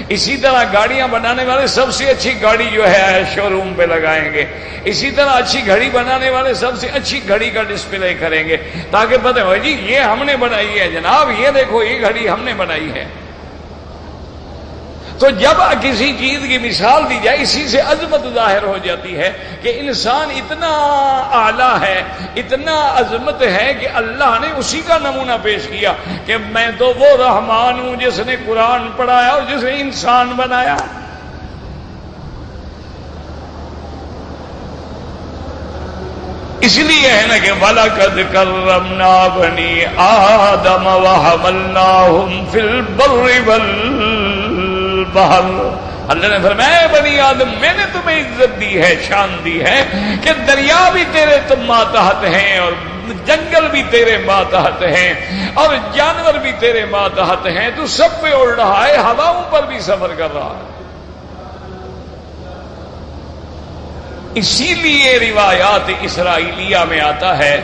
اسی طرح گاڑیاں بنانے والے سب سے اچھی گاڑی جو ہے شو روم پہ لگائیں گے، اسی طرح اچھی گھڑی بنانے والے سب سے اچھی گھڑی کا ڈسپلے کریں گے تاکہ پتہ ہو جی یہ ہم نے بنائی ہے جناب، یہ دیکھو یہ گھڑی ہم نے بنائی ہے۔ تو جب کسی چیز کی مثال دی جائے اسی سے عظمت ظاہر ہو جاتی ہے کہ انسان اتنا اعلیٰ ہے، اتنا عظمت ہے کہ اللہ نے اسی کا نمونہ پیش کیا کہ میں تو وہ رحمان ہوں جس نے قرآن پڑھایا اور جس نے انسان بنایا۔ اس لیے ہے نا کہ وَلَقَدْ كَرَّمْنَا بَنِي آدَمَ وَحَمَلْنَاهُمْ فِي الْبَرِّ وَالْبَحْرِ۔ اللہ نے فرمایا بنی آدم میں نے تمہیں عزت دی ہے، شان دی ہے کہ دریا بھی تیرے ماتحت ہیں اور جنگل بھی تیرے ماتحت ہیں اور جانور بھی تیرے ماتحت ہیں، تو سب پہ اڑ رہا ہے، ہواؤں پر بھی سفر کر رہا ہے۔ اسی لیے روایات اسرائیلیہ میں آتا ہے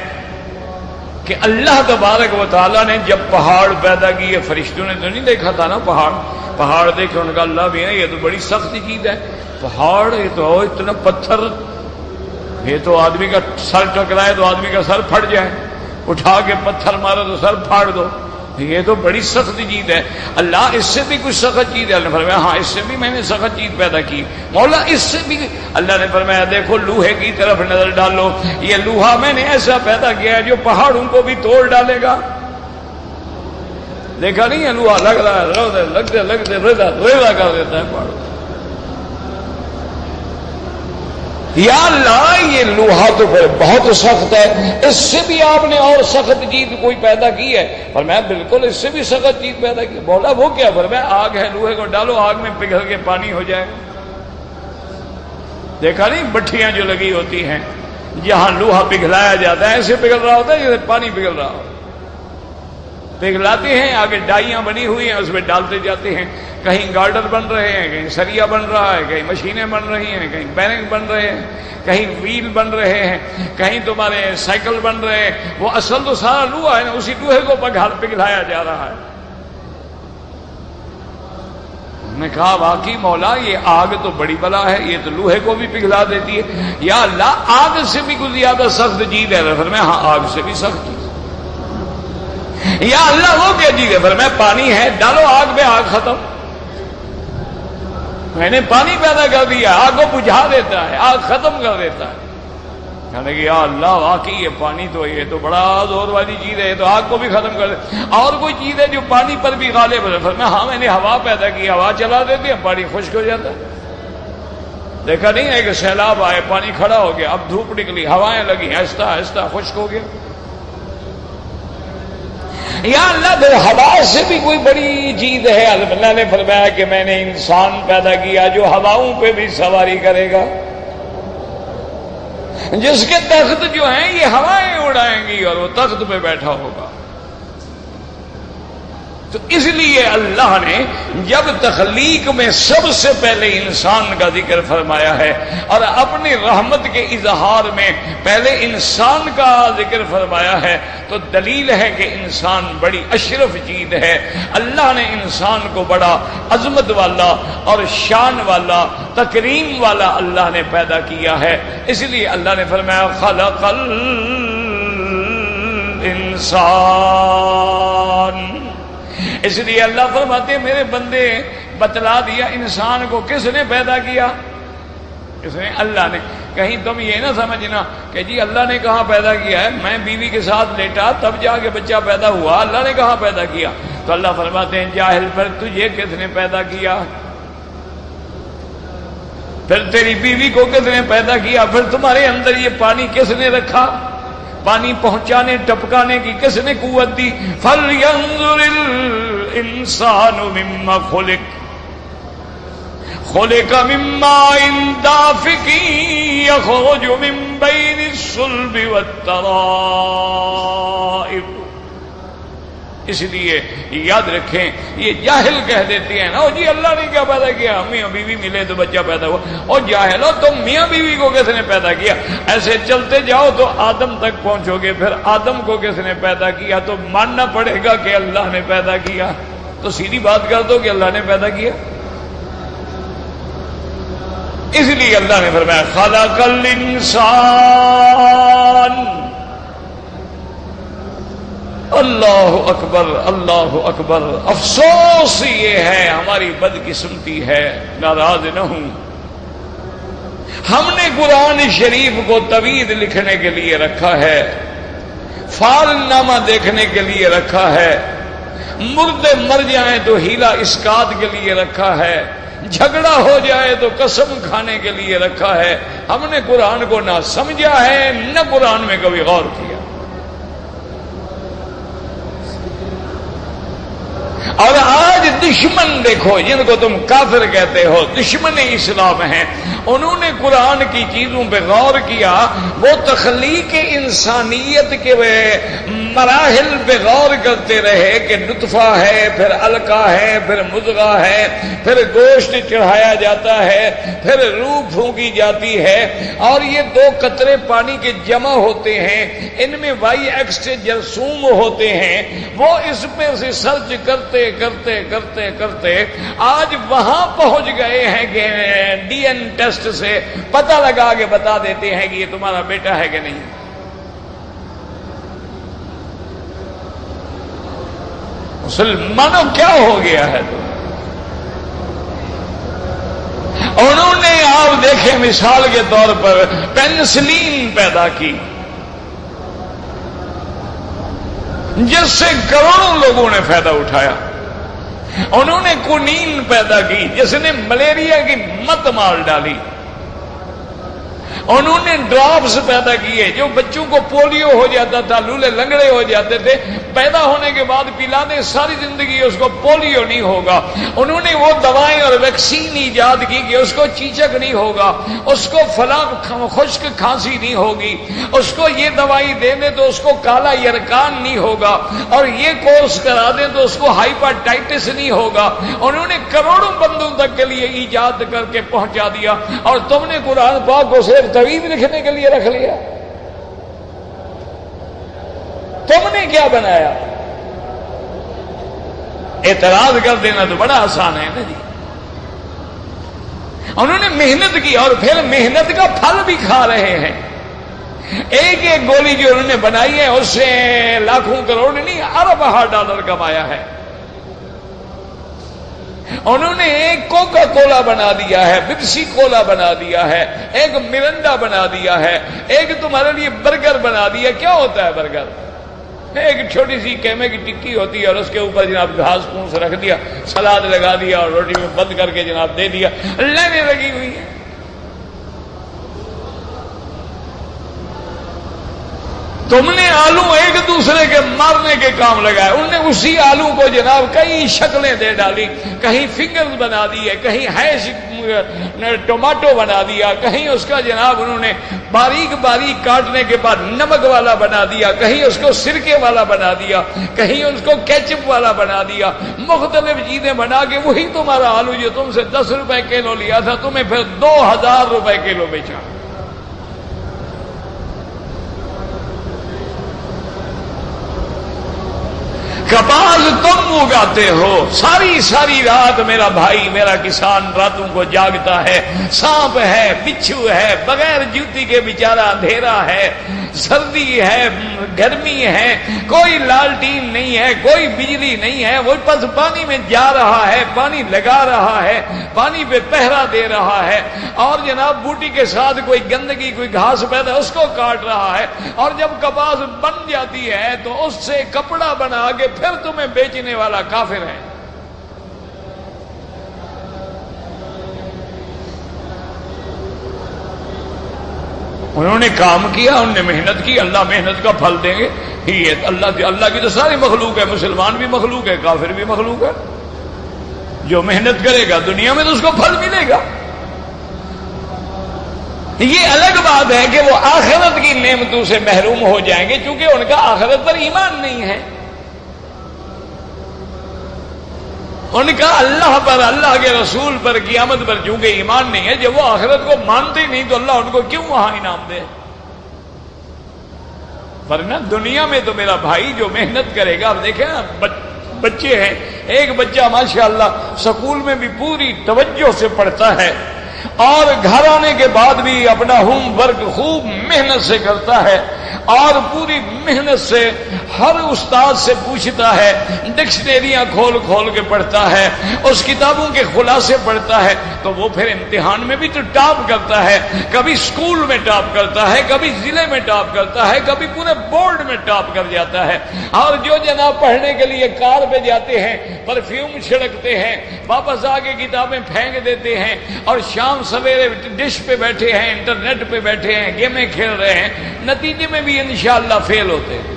کہ اللہ تبارک و تعالیٰ نے جب پہاڑ پیدا کیے، فرشتوں نے تو نہیں دیکھا تھا نا پہاڑ دیکھے ان کا اللہ بھی ہے یہ تو بڑی سخت چیز ہے، پہاڑ یہ تو اتنا پتھر، یہ تو آدمی کا سر ٹکرائے تو آدمی کا سر پھٹ جائے، اٹھا کے پتھر مارو تو سر پھاڑ دو، یہ تو بڑی سخت چیز ہے۔ اللہ اس سے بھی کچھ سخت چیز ہے، اللہ نے فرمایا ہاں اس سے بھی میں نے سخت چیز پیدا کی، مولا اس سے بھی۔ اللہ نے فرمایا دیکھو لوہے کی طرف نظر ڈالو، یہ لوہا میں نے ایسا پیدا کیا ہے جو پہاڑوں کو بھی توڑ ڈالے گا۔ دیکھا نہیں ہے لوہا لگ رہا ہے، لگتے ریزا کر دیتا ہے پہاڑوں۔ یا اللہ یہ لوہا تو بہت سخت ہے، اس سے بھی آپ نے اور سخت چیز کوئی پیدا کی ہے؟ فرمایا بالکل اس سے بھی سخت چیز پیدا کی۔ بولا وہ کیا؟ فرمایا آگ ہے، لوہے کو ڈالو آگ میں پگھل کے پانی ہو جائے گا۔ دیکھا نہیں بٹھیاں جو لگی ہوتی ہیں جہاں لوہا پگھلایا جاتا ہے ایسے پگھل رہا ہوتا ہے جیسے پانی پگھل رہا ہو، پگھلاتے ہیں، آگے ڈائیاں بنی ہوئی ہیں اس میں ڈالتے جاتے ہیں، کہیں گارڈر بن رہے ہیں، کہیں سریا بن رہا ہے، کہیں مشینیں بن رہی ہیں، کہیں بیرنگ بن رہے ہیں، کہیں ویل بن رہے ہیں، کہیں تمہارے سائیکل بن رہے ہیں، وہ اصل تو سارا لوہا ہے نا، اسی لوہے کو پگھلایا جا رہا ہے۔ میں کہا واقعی مولا یہ آگ تو بڑی بلا ہے، یہ تو لوہے کو بھی پگھلا دیتی ہے۔ یا اللہ آگ سے بھی کچھ زیادہ سخت چیز ہے؟ فرمایا ہاں آگ سے بھی سخت چیز۔ یا اللہ وہ کیا چیز ہے؟ فرمایا پانی ہے، ڈالو آگ میں آگ ختم۔ میں نے پانی پیدا کر دیا، آگ کو بجھا دیتا ہے، آگ ختم کر دیتا ہے۔ کہنے کہ یا اللہ واقعی یہ پانی تو یہ تو بڑا زور والی چیز ہے، یہ تو آگ کو بھی ختم کر دے۔ اور کوئی چیز ہے جو پانی پر بھی غالب ہے؟ فرمایا ہاں میں نے ہوا پیدا کی، ہوا چلا دیتی ہے پانی خشک ہو جاتا ہے۔ دیکھا نہیں ہے کہ سیلاب آئے پانی کھڑا ہو گیا، اب دھوپ نکلی ہوائیں لگی، آہستہ آہستہ خشک ہو گیا۔ یا اللہ پھر ہوا سے بھی کوئی بڑی چیز ہے؟ اللہ نے فرمایا کہ میں نے انسان پیدا کیا جو ہواؤں پہ بھی سواری کرے گا، جس کے تخت جو ہیں یہ ہوائیں اڑائیں گی اور وہ تخت پہ بیٹھا ہوگا۔ تو اس لیے اللہ نے جب تخلیق میں سب سے پہلے انسان کا ذکر فرمایا ہے اور اپنی رحمت کے اظہار میں پہلے انسان کا ذکر فرمایا ہے تو دلیل ہے کہ انسان بڑی اشرف چیز ہے۔ اللہ نے انسان کو بڑا عظمت والا اور شان والا تکریم والا اللہ نے پیدا کیا ہے۔ اس لیے اللہ نے فرمایا خلق الانسان۔ اس لیے اللہ فرماتے ہیں میرے بندے بتلا دیا انسان کو کس نے پیدا کیا؟ کس نے؟ اللہ نے۔ کہیں تم یہ نہ سمجھنا کہ جی اللہ نے کہاں پیدا کیا ہے، میں بیوی کے ساتھ لیٹا تب جا کے بچہ پیدا ہوا، اللہ نے کہاں پیدا کیا؟ تو اللہ فرماتے ہیں جاہل پر تجھے کس نے پیدا کیا؟ پھر تیری بیوی کو کس نے پیدا کیا؟ پھر تمہارے اندر یہ پانی کس نے رکھا؟ پانی پہنچانے ٹپکانے کی کس نے قوت دی؟ فَلْيَنظُرِ الْإِنسَانُ مِمَّا خُلِقَ خُلِقَ مِن مَّاءٍ دَافِقٍ يَخْرُجُ مِن بَيْنِ الصُّلْبِ الصلب والترائب. اس لیے یاد رکھیں، یہ جاہل کہہ دیتے ہیں نا جی اللہ نے کیا پیدا کیا، میاں بیوی ملے تو بچہ پیدا ہوا. اور جاہلو تم میاں بیوی کو کس نے پیدا کیا؟ ایسے چلتے جاؤ تو آدم تک پہنچو گے، پھر آدم کو کس نے پیدا کیا؟ تو ماننا پڑے گا کہ اللہ نے پیدا کیا. تو سیدھی بات کر دو کہ اللہ نے پیدا کیا. اس لیے اللہ نے فرمایا خلق الانسان. اللہ اکبر اللہ اکبر. افسوس یہ ہے، ہماری بدقسمتی ہے، ناراض نہ ہوں، ہم نے قرآن شریف کو توید لکھنے کے لیے رکھا ہے، فال نامہ دیکھنے کے لیے رکھا ہے، مردے مر جائیں تو ہیلا اسکات کے لیے رکھا ہے، جھگڑا ہو جائے تو قسم کھانے کے لیے رکھا ہے. ہم نے قرآن کو نہ سمجھا ہے نہ قرآن میں کبھی غور کیا. اور آج دشمن دیکھو، جن کو تم کافر کہتے ہو، دشمن اسلام ہیں، انہوں نے قرآن کی چیزوں پہ غور کیا، وہ تخلیق انسانیت کے مراحل پہ غور کرتے رہے کہ نطفہ ہے، پھر علقہ ہے، پھر مضغہ ہے، پھر گوشت چڑھایا جاتا ہے، پھر روح پھونکی جاتی ہے، اور یہ 2 قطرے پانی کے جمع ہوتے ہیں، ان میں وائی ایکس جرثوم ہوتے ہیں. وہ اس میں سے سرچ کرتے کرتے کرتے کرتے آج وہاں پہنچ گئے ہیں کہ ڈی این ٹیسٹ سے پتہ لگا کے بتا دیتے ہیں کہ یہ تمہارا بیٹا ہے کہ نہیں. مسلمانوں کیا ہو گیا ہے تو انہوں نے آپ دیکھیں مثال کے طور پر پینسلین پیدا کی جس سے کروڑوں لوگوں نے فائدہ اٹھایا. انہوں نے کونین پیدا کی جس نے ملیریا کی مت مار ڈالی. انہوں نے ڈراپس پیدا کیے جو بچوں کو پولیو ہو جاتا تھا، لولے لنگڑے ہو جاتے تھے، پیدا ہونے کے بعد پلا دیں ساری زندگی اس کو پولیو نہیں ہوگا. انہوں نے وہ دوائیں اور ویکسین ایجاد کی کہ اس کو چیچک نہیں ہوگا، اس کو فلاں خشک کھانسی نہیں ہوگی، اس کو یہ دوائی دے دیں تو اس کو کالا یرکان نہیں ہوگا، اور یہ کورس کرا دیں تو اس کو ہائپاٹائٹس نہیں ہوگا. انہوں نے کروڑوں بندوں تک کے لیے ایجاد کر کے پہنچا دیا، اور تم نے قرآن پاک کو صرف توید لکھنے کے لیے رکھ لیا. تم نے کیا بنایا؟ اعتراض کر دینا تو بڑا آسان ہے نا جی. انہوں نے محنت کی اور پھر محنت کا پھل بھی کھا رہے ہیں. ایک ایک گولی جو انہوں نے بنائی ہے اس سے لاکھوں کروڑ نہیں اربوں ڈالر کمایا ہے. انہوں نے ایک کوکا کولا بنا دیا ہے، پیپسی کولا بنا دیا ہے، ایک مرنڈا بنا دیا ہے، ایک تمہارے لیے برگر بنا دیا. کیا ہوتا ہے برگر؟ ایک چھوٹی سی قیمے کی ٹکی ہوتی ہے اور اس کے اوپر جناب گھاس پھوس رکھ دیا، سلاد لگا دیا اور روٹی میں بند کر کے جناب دے دیا. لینے لگی ہوئی ہے. تم نے آلو ایک دوسرے کے مارنے کے کام لگائے. انہوں نے اسی آلو کو جناب کئی شکلیں دے ڈالی، کہیں فنگرز بنا دیے، کہیں ہیش ٹومیٹو بنا دیا، کہیں اس کا جناب انہوں نے باریک باریک کاٹنے کے بعد نمک والا بنا دیا، کہیں اس کو سرکے والا بنا دیا، کہیں اس کو کیچپ والا بنا دیا. مختلف چیزیں بنا کے وہی تمہارا آلو جو تم سے 10 روپے کلو لیا تھا تمہیں پھر 2000 روپے کلو بیچا. کپاس تم اگاتے ہو. ساری ساری رات میرا بھائی میرا کسان راتوں کو جاگتا ہے. سانپ ہے، بچھو ہے، بغیر جوتی کے بیچارہ اندھیرا ہے، سردی ہے، گرمی ہے، کوئی لالٹین نہیں ہے، کوئی بجلی نہیں ہے. وہ بس پانی میں جا رہا ہے، پانی لگا رہا ہے، پانی پہ پہرا دے رہا ہے، اور جناب بوٹی کے ساتھ کوئی گندگی کوئی گھاس پیدا اس کو کاٹ رہا ہے. اور جب کپاس بن جاتی ہے تو اس سے کپڑا بنا کے پھر تمہیں بیچنے والا کافر ہے. انہوں نے کام کیا، انہوں نے محنت کی، اللہ محنت کا پھل دیں گے. یہ اللہ کی تو ساری مخلوق ہے، مسلمان بھی مخلوق ہے، کافر بھی مخلوق ہے. جو محنت کرے گا دنیا میں تو اس کو پھل ملے گا. یہ الگ بات ہے کہ وہ آخرت باقی نعمتوں سے محروم ہو جائیں گے، چونکہ ان کا آخرت پر ایمان نہیں ہے، ان کا اللہ پر، اللہ کے رسول پر، قیامت پر چونکہ ایمان نہیں ہے، جب وہ آخرت کو مانتے ہی نہیں تو اللہ ان کو کیوں وہاں انعام دے؟ ورنہ دنیا میں تو میرا بھائی جو محنت کرے گا، اب دیکھیں نا بچے ہیں، ایک بچہ ماشاءاللہ سکول میں بھی پوری توجہ سے پڑھتا ہے اور گھر آنے کے بعد بھی اپنا ہوم ورک خوب محنت سے کرتا ہے اور پوری محنت سے ہر استاد سے پوچھتا ہے، ڈکشنریاں کھول کھول کے پڑھتا ہے، اس کتابوں کے خلاصے پڑھتا ہے، تو وہ پھر امتحان میں بھی تو ٹاپ کرتا ہے، کبھی اسکول میں ٹاپ کرتا ہے، کبھی ضلع میں ٹاپ کرتا ہے، کبھی پورے بورڈ میں ٹاپ کر جاتا ہے۔ اور جو جناب پڑھنے کے لیے کار پہ جاتے ہیں، پرفیوم چھڑکتے ہیں، واپس آ کے کتابیں پھینک دیتے ہیں اور شام سویرے ڈش پہ بیٹھے ہیں، انٹرنیٹ پہ بیٹھے ہیں، گیمیں کھیل رہے ہیں، نتیجے میں بھی انشاءاللہ فیل ہوتے ہیں۔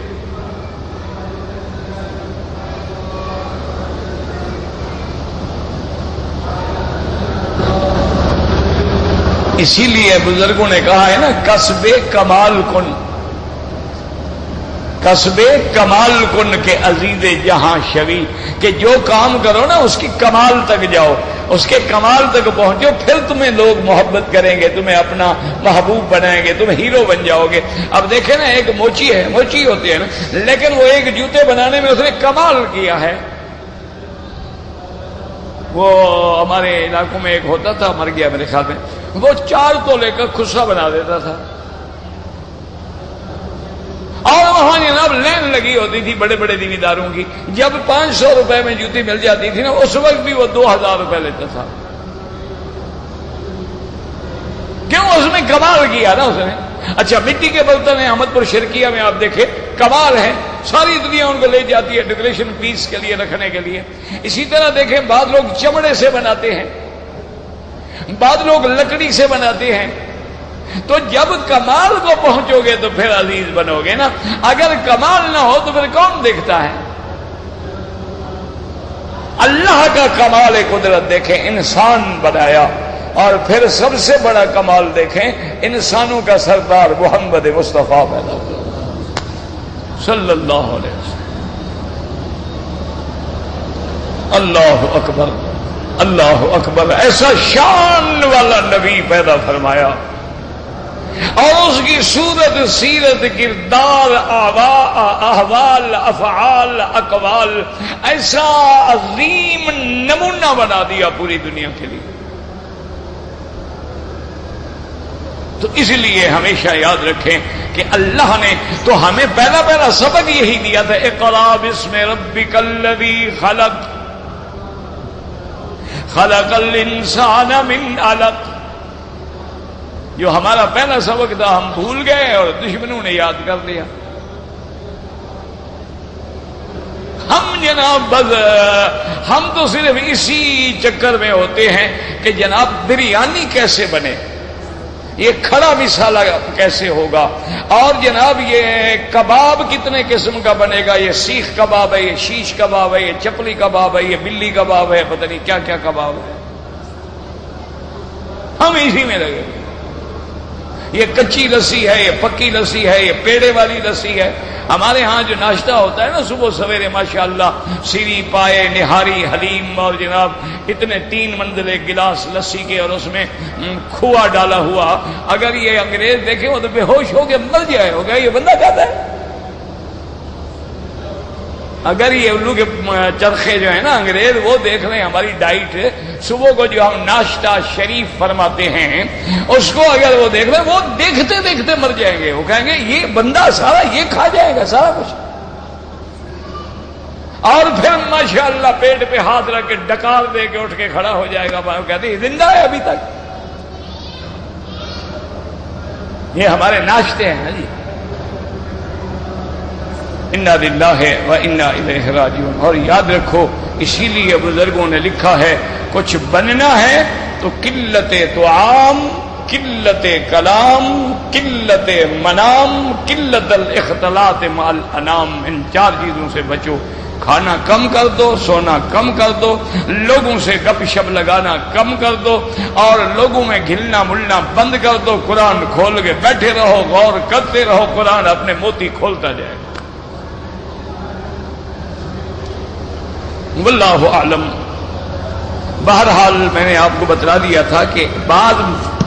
اسی لیے بزرگوں نے کہا ہے نا، کسب کمال کن، کسب کمال کن کے عزیز جہاں شوی، کہ جو کام کرو نا اس کی کمال تک جاؤ، اس کے کمال تک پہنچو، پھر تمہیں لوگ محبت کریں گے، تمہیں اپنا محبوب بنائیں گے، تم ہیرو بن جاؤ گے۔ اب دیکھیں نا، ایک موچی ہے، موچی ہوتی ہے نا، لیکن وہ ایک جوتے بنانے میں اس نے کمال کیا ہے۔ وہ ہمارے علاقوں میں ایک ہوتا تھا، مر گیا میرے خیال میں، وہ 4 تولے کا خصا بنا دیتا تھا اور وہاں جناب لین لگی ہوتی تھی بڑے بڑے دینداروں کی، جب 500 روپے میں جوتی مل جاتی تھی نا، اس وقت بھی وہ 2000 روپے لیتا تھا۔ کیوں؟ اس میں کمال کیا نا اس نے۔ اچھا، مٹی کے برتن ہیں احمد پور شرکیہ میں، آپ دیکھیں کمال ہے، ساری دنیا ان کو لے جاتی ہے ڈیکوریشن پیس کے لیے، رکھنے کے لیے۔ اسی طرح دیکھیں بعض لوگ چمڑے سے بناتے ہیں، بعض لوگ لکڑی سے بناتے ہیں۔ تو جب کمال کو پہنچو گے تو پھر عزیز بنو گے نا، اگر کمال نہ ہو تو پھر کون دیکھتا ہے؟ اللہ کا کمال قدرت دیکھیں، انسان بنایا، اور پھر سب سے بڑا کمال دیکھیں، انسانوں کا سردار محمد مصطفیٰ پیدا صلی اللہ علیہ وسلم۔ اللہ اکبر، اللہ اکبر، ایسا شان والا نبی پیدا فرمایا، اور اس کی صورت، سیرت، کردار، احوال، افعال، اقوال ایسا عظیم نمونہ بنا دیا پوری دنیا کے لیے۔ تو اس لیے ہمیشہ یاد رکھیں کہ اللہ نے تو ہمیں پہلا سبق یہی دیا تھا، اقرأ باسم ربک الذی خلق، خلق الانسان من علق۔ جو ہمارا پہلا سبق تھا ہم بھول گئے اور دشمنوں نے یاد کر لیا۔ ہم جناب بس ہم تو صرف اسی چکر میں ہوتے ہیں کہ جناب بریانی کیسے بنے، یہ کھڑا مسالہ کیسے ہوگا، اور جناب یہ کباب کتنے قسم کا بنے گا، یہ سیخ کباب ہے، یہ شیش کباب ہے، یہ چپلی کباب ہے، یہ بلی کباب ہے، پتہ نہیں کیا کیا کباب ہے، ہم اسی میں لگے۔ یہ کچی لسی ہے، یہ پکی لسی ہے، یہ پیڑے والی لسی ہے۔ ہمارے ہاں جو ناشتہ ہوتا ہے نا صبح سویرے، ماشاءاللہ سیری پائے، نہاری، حلیم، اور جناب اتنے 3 منزلے گلاس لسی کے، اور اس میں کھوا ڈالا ہوا، اگر یہ انگریز دیکھے وہ تو بے ہوش ہو کے مر جائے ہوگا، یہ بندہ کہتا ہے۔ اگر یہ الو کے چرخے جو ہیں نا انگریز، وہ دیکھ رہے ہیں ہماری ڈائٹ، صبح کو جو ہم ناشتہ شریف فرماتے ہیں، اس کو اگر وہ دیکھ رہے ہیں، وہ دیکھتے دیکھتے مر جائیں گے، وہ کہیں گے یہ بندہ سارا یہ کھا جائے گا سارا کچھ، اور پھر ماشاءاللہ پیٹ پہ ہاتھ رکھ کے ڈکار دے کے اٹھ کے کھڑا ہو جائے گا، کہتے ہیں زندہ ہے ابھی تک۔ یہ ہمارے ناشتے ہیں نا جی۔ انا للہ و انا الیہ راجعون۔ اور یاد رکھو، اسی لیے بزرگوں نے لکھا ہے، کچھ بننا ہے تو قلت طعام، قلت کلام، قلت منام، قلت الاختلاط مع الانام، ان 4 چیزوں سے بچو۔ کھانا کم کر دو، سونا کم کر دو، لوگوں سے گپ شپ لگانا کم کر دو، اور لوگوں میں گھلنا ملنا بند کر دو۔ قرآن کھول کے بیٹھے رہو، غور کرتے رہو، قرآن اپنے موتی کھولتا جائے گا۔ واللہ اعلم۔ بہرحال میں نے آپ کو بتلا دیا تھا کہ بعض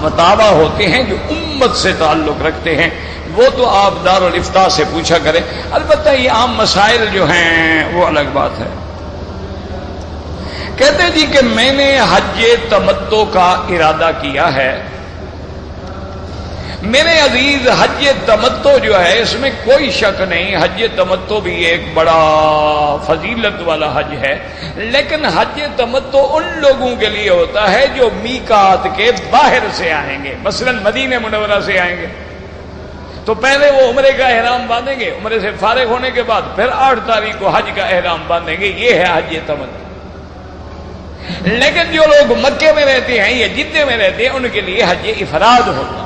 فتاوی ہوتے ہیں جو امت سے تعلق رکھتے ہیں، وہ تو آپ دارالافتاء سے پوچھا کریں، البتہ یہ عام مسائل جو ہیں وہ الگ بات ہے۔ کہتے جی کہ میں نے حج تمتع کا ارادہ کیا ہے۔ میرے عزیز، حج تمتع جو ہے اس میں کوئی شک نہیں، حج تمتع بھی ایک بڑا فضیلت والا حج ہے، لیکن حج تمتع ان لوگوں کے لیے ہوتا ہے جو میقات کے باہر سے آئیں گے، مثلا مدینہ منورہ سے آئیں گے تو پہلے وہ عمرے کا احرام باندھیں گے، عمرے سے فارغ ہونے کے بعد پھر 8 تاریخ کو حج کا احرام باندھیں گے، یہ ہے حج تمتع۔ لیکن جو لوگ مکے میں رہتے ہیں یا جدہ میں رہتے ہیں ان کے لیے حج افراد ہوتا ہے۔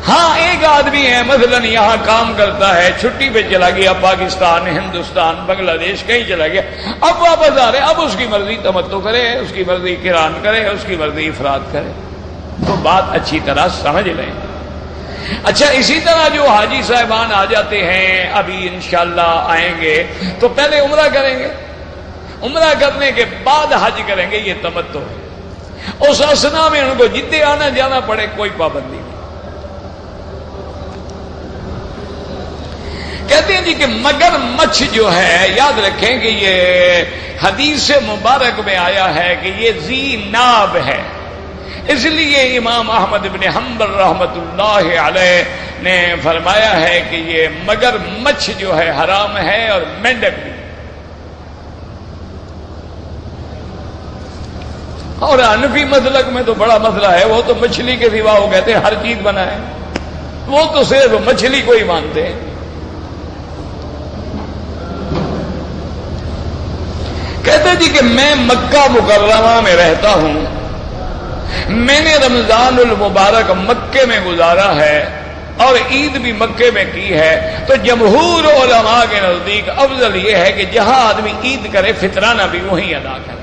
ہاں ایک آدمی ہے مثلا یہاں کام کرتا ہے، چھٹی پہ چلا گیا پاکستان، ہندوستان، بنگلہ دیش، کہیں چلا گیا، اب واپس آ رہے، اب اس کی مرضی تمتع کرے، اس کی مرضی قران کرے، اس کی مرضی افراد کرے، تو بات اچھی طرح سمجھ لیں۔ اچھا، اسی طرح جو حاجی صاحبان آ جاتے ہیں، ابھی انشاءاللہ آئیں گے تو پہلے عمرہ کریں گے، عمرہ کرنے کے بعد حج کریں گے، یہ تمتع ہے۔ اس اثنا میں ان کو جدے آنا جانا پڑے، کوئی پابندی نہیں۔ کہتے ہیں جی کہ مگر مچھ جو ہے، یاد رکھیں کہ یہ حدیث مبارک میں آیا ہے کہ یہ ذی ناب ہے، اس لیے امام احمد بن حنبل رحمۃ اللہ علیہ نے فرمایا ہے کہ یہ مگر مچھ جو ہے حرام ہے، اور مینڈک بھی۔ اور حنفی مسلک میں تو بڑا مسئلہ ہے، وہ تو مچھلی کے سوا وہ کہتے ہیں ہر چیز بنائے، وہ تو صرف مچھلی کو ہی مانتے ہیں۔ کہتے جی کہ میں مکہ مکرمہ میں رہتا ہوں، میں نے رمضان المبارک مکے میں گزارا ہے اور عید بھی مکے میں کی ہے، تو جمہور علماء کے نزدیک افضل یہ ہے کہ جہاں آدمی عید کرے فطرانہ بھی وہیں ادا کرے۔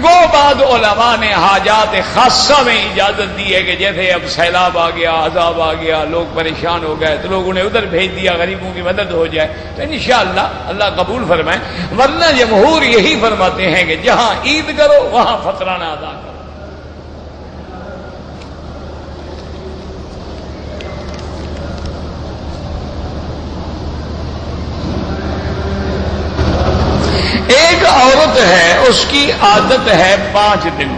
گو بعض علماء نے حاجات خاصہ میں اجازت دی ہے کہ جیسے اب سیلاب آ گیا، عذاب آ گیا، لوگ پریشان ہو گئے تو لوگوں نے ادھر بھیج دیا، غریبوں کی مدد ہو جائے، تو انشاءاللہ اللہ قبول فرمائے، ورنہ جمہور یہی فرماتے ہیں کہ جہاں عید کرو وہاں فطرانہ ادا کرو۔ ایک عورت ہے، اس کی عادت ہے 5 دن،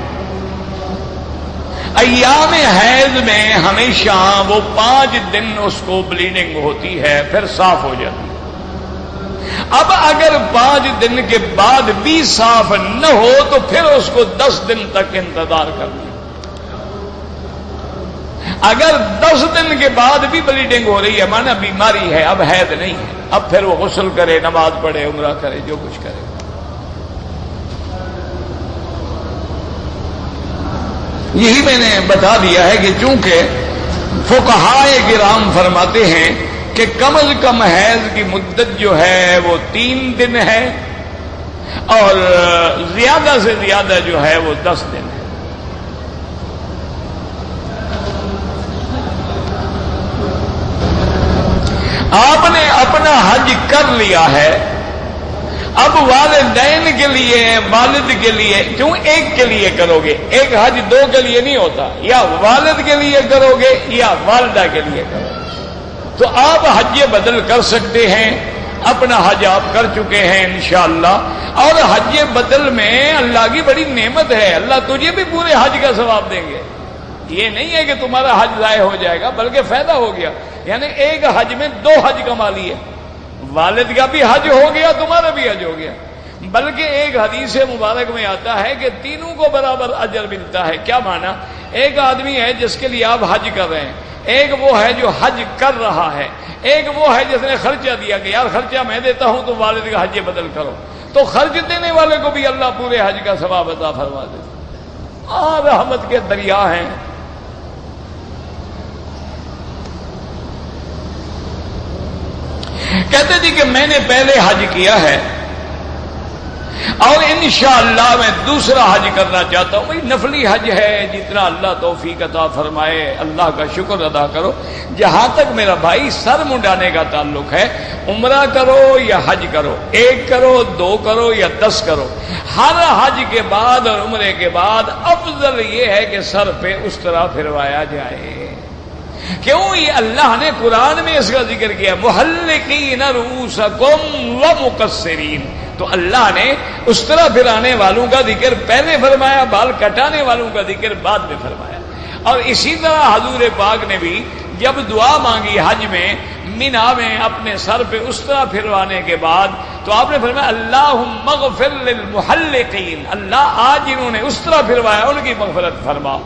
ایام حیض میں ہمیشہ وہ 5 دن اس کو بلیڈنگ ہوتی ہے، پھر صاف ہو جاتی ہے۔ اب اگر 5 دن کے بعد بھی صاف نہ ہو تو پھر اس کو 10 دن تک انتظار کرنا۔ اگر 10 دن کے بعد بھی بلیڈنگ ہو رہی ہے، مانا بیماری ہے، اب حیض نہیں ہے، اب پھر وہ غسل کرے، نماز پڑھے، عمرہ کرے، جو کچھ کرے۔ یہی میں نے بتا دیا ہے کہ چونکہ فقہائے کرام فرماتے ہیں کہ کم از کم حیض کی مدت جو ہے وہ 3 دن ہے، اور زیادہ سے زیادہ جو ہے وہ 10 دن ہے۔ آپ نے اپنا حج کر لیا ہے، اب والدین کے لیے، والد کے لیے، کیوں ایک کے لیے کرو گے؟ ایک حج 2 کے لیے نہیں ہوتا، یا والد کے لیے کرو گے یا والدہ کے لیے کرو گے، تو آپ حج بدل کر سکتے ہیں۔ اپنا حج آپ کر چکے ہیں انشاءاللہ، اور حج بدل میں اللہ کی بڑی نعمت ہے، اللہ تجھے بھی پورے حج کا ثواب دیں گے۔ یہ نہیں ہے کہ تمہارا حج ضائع ہو جائے گا، بلکہ فائدہ ہو گیا، یعنی ایک حج میں 2 حج کما لیے، والد کا بھی حج ہو گیا، تمہارا بھی حج ہو گیا۔ بلکہ ایک حدیث مبارک میں آتا ہے کہ تینوں کو برابر اجر ملتا ہے۔ کیا معنی؟ ایک آدمی ہے جس کے لیے آپ حج کر رہے ہیں، ایک وہ ہے جو حج کر رہا ہے، ایک وہ ہے جس نے خرچہ دیا کہ یار خرچہ میں دیتا ہوں تو والد کا حج بدل کرو، تو خرچ دینے والے کو بھی اللہ پورے حج کا ثواب عطا فرما دیتا۔ رحمت کے دریا ہیں۔ کہتے تھے کہ میں نے پہلے حج کیا ہے اور انشاءاللہ میں دوسرا حج کرنا چاہتا ہوں. بھائی نفلی حج ہے، جتنا اللہ توفیق عطا فرمائے اللہ کا شکر ادا کرو. جہاں تک میرا بھائی سر منڈانے کا تعلق ہے، عمرہ کرو یا حج کرو، 1 کرو 2 کرو یا 10 کرو، ہر حج کے بعد اور عمرے کے بعد افضل یہ ہے کہ سر پہ اس طرح پھروایا جائے. کیوں؟ یہ اللہ نے قرآن میں اس کا ذکر کیا، محلقین رؤوسکم ومقصرین. تو اللہ نے اس طرح پھرانے والوں کا ذکر پہلے فرمایا، بال کٹانے والوں کا ذکر بعد میں فرمایا. اور اسی طرح حضور پاک نے بھی جب دعا مانگی حج میں مینا میں اپنے سر پہ اس طرح پھروانے کے بعد، تو آپ نے فرمایا اللہم اغفر للمحلقین، اللہ آج جنہوں نے اس طرح پھروایا ان کی مغفرت فرما.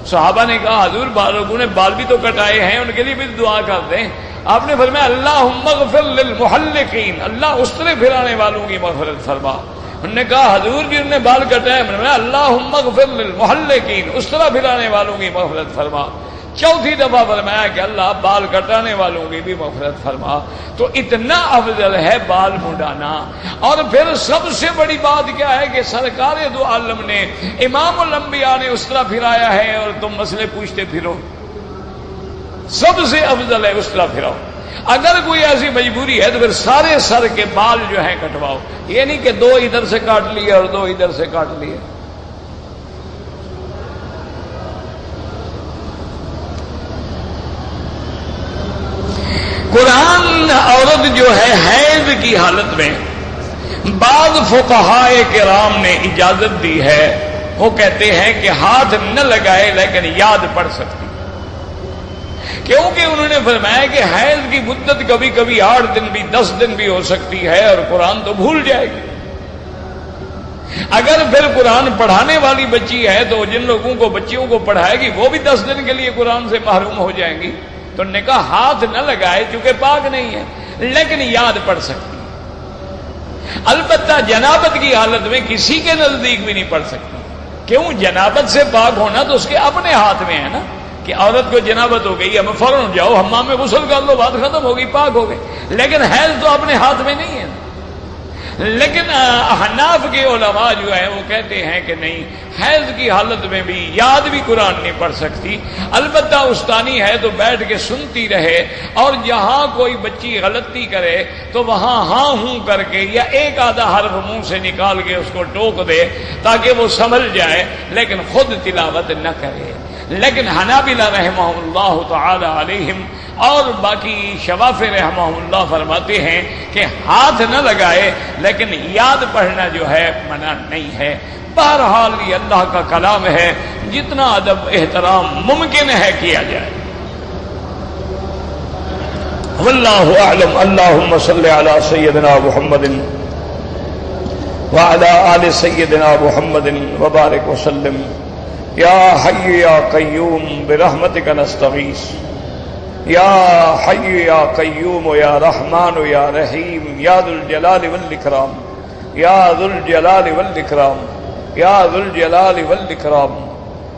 صحابہ نے کہا حضور لوگوں نے بال بھی تو کٹائے ہیں، ان کے لیے بھی دعا کر دیں. آپ نے فرمایا اللہم اغفر للمحلقین، اللہ اس طرح پھرانے والوں کی مغفرت فرما. انہوں نے کہا حضور جی انہوں نے بال کٹائے، فرمایا اللہم اغفر للمحلقین، اس طرح پھرانے والوں کی مغفرت فرما. چوتھی دفعہ فرمایا کہ اللہ بال کٹانے والوں کی بھی مغفرت فرما. تو اتنا افضل ہے بال منڈانا. اور پھر سب سے بڑی بات کیا ہے کہ سرکار دو عالم نے، امام الانبیاء نے اس طرح پھرایا ہے اور تم مسئلے پوچھتے پھرو. سب سے افضل ہے اس طرح پھراؤ. اگر کوئی ایسی مجبوری ہے تو پھر سارے سر کے بال جو ہیں کٹواؤ. یہ نہیں کہ 2 ادھر سے کاٹ لیے اور 2 ادھر سے کاٹ لیے. قرآن عورت جو ہے حیض کی حالت میں بعض فقہائے کرام نے اجازت دی ہے. وہ کہتے ہیں کہ ہاتھ نہ لگائے لیکن یاد پڑ سکتی، کیونکہ انہوں نے فرمایا کہ حیض کی مدت کبھی کبھی 8 دن بھی 10 دن بھی ہو سکتی ہے اور قرآن تو بھول جائے گی. اگر پھر قرآن پڑھانے والی بچی ہے تو جن لوگوں کو بچیوں کو پڑھائے گی وہ بھی 10 دن کے لیے قرآن سے محروم ہو جائیں گی. تو انہوں نے کہا ہاتھ نہ لگائے چونکہ پاک نہیں ہے لیکن یاد پڑ سکتی. البتہ جنابت کی حالت میں کسی کے نزدیک بھی نہیں پڑ سکتی. کیوں؟ جنابت سے پاک ہونا تو اس کے اپنے ہاتھ میں ہے نا، کہ عورت کو جنابت ہو گئی، اب فوراً جاؤ حمام میں غسل کر لو، بات ختم ہو گئی، پاک ہو گئی. لیکن حیض تو اپنے ہاتھ میں نہیں ہے. لیکن احناف کے علماء جو ہیں وہ کہتے ہیں کہ نہیں، حیض کی حالت میں بھی یاد بھی قرآن نہیں پڑھ سکتی. البتہ استانی ہے تو بیٹھ کے سنتی رہے، اور جہاں کوئی بچی غلطی کرے تو وہاں ہاں ہوں کر کے یا ایک آدھا حرف منہ سے نکال کے اس کو ٹوک دے تاکہ وہ سنبھل جائے، لیکن خود تلاوت نہ کرے. لیکن حنابلہ رحمہ اللہ تعالی علیہم اور باقی شوافع رحمہ اللہ فرماتے ہیں کہ ہاتھ نہ لگائے لیکن یاد پڑھنا جو ہے منع نہیں ہے. بہرحال یہ اللہ کا کلام ہے، جتنا ادب احترام ممکن ہے کیا جائے. واللہ اعلم. اللہم صلی علی سیدنا محمد وعلی آل سیدنا محمد وبارک وسلم. یا حی یا قیوم برحمتک نستغیث. یا حی یا قیوم یا رحمان یا رحیم یا ذو الجلال والاکرام. یا ذو الجلال والاکرام. یا ذو الجلال والاکرام.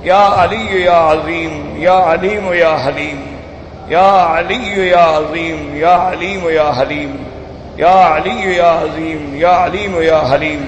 یا علی یا عظیم. یا علیم یا حلیم. یا علی یا عظیم. یا علیم یا حلیم. یا علی یا عظیم. یا علیم یا حلیم.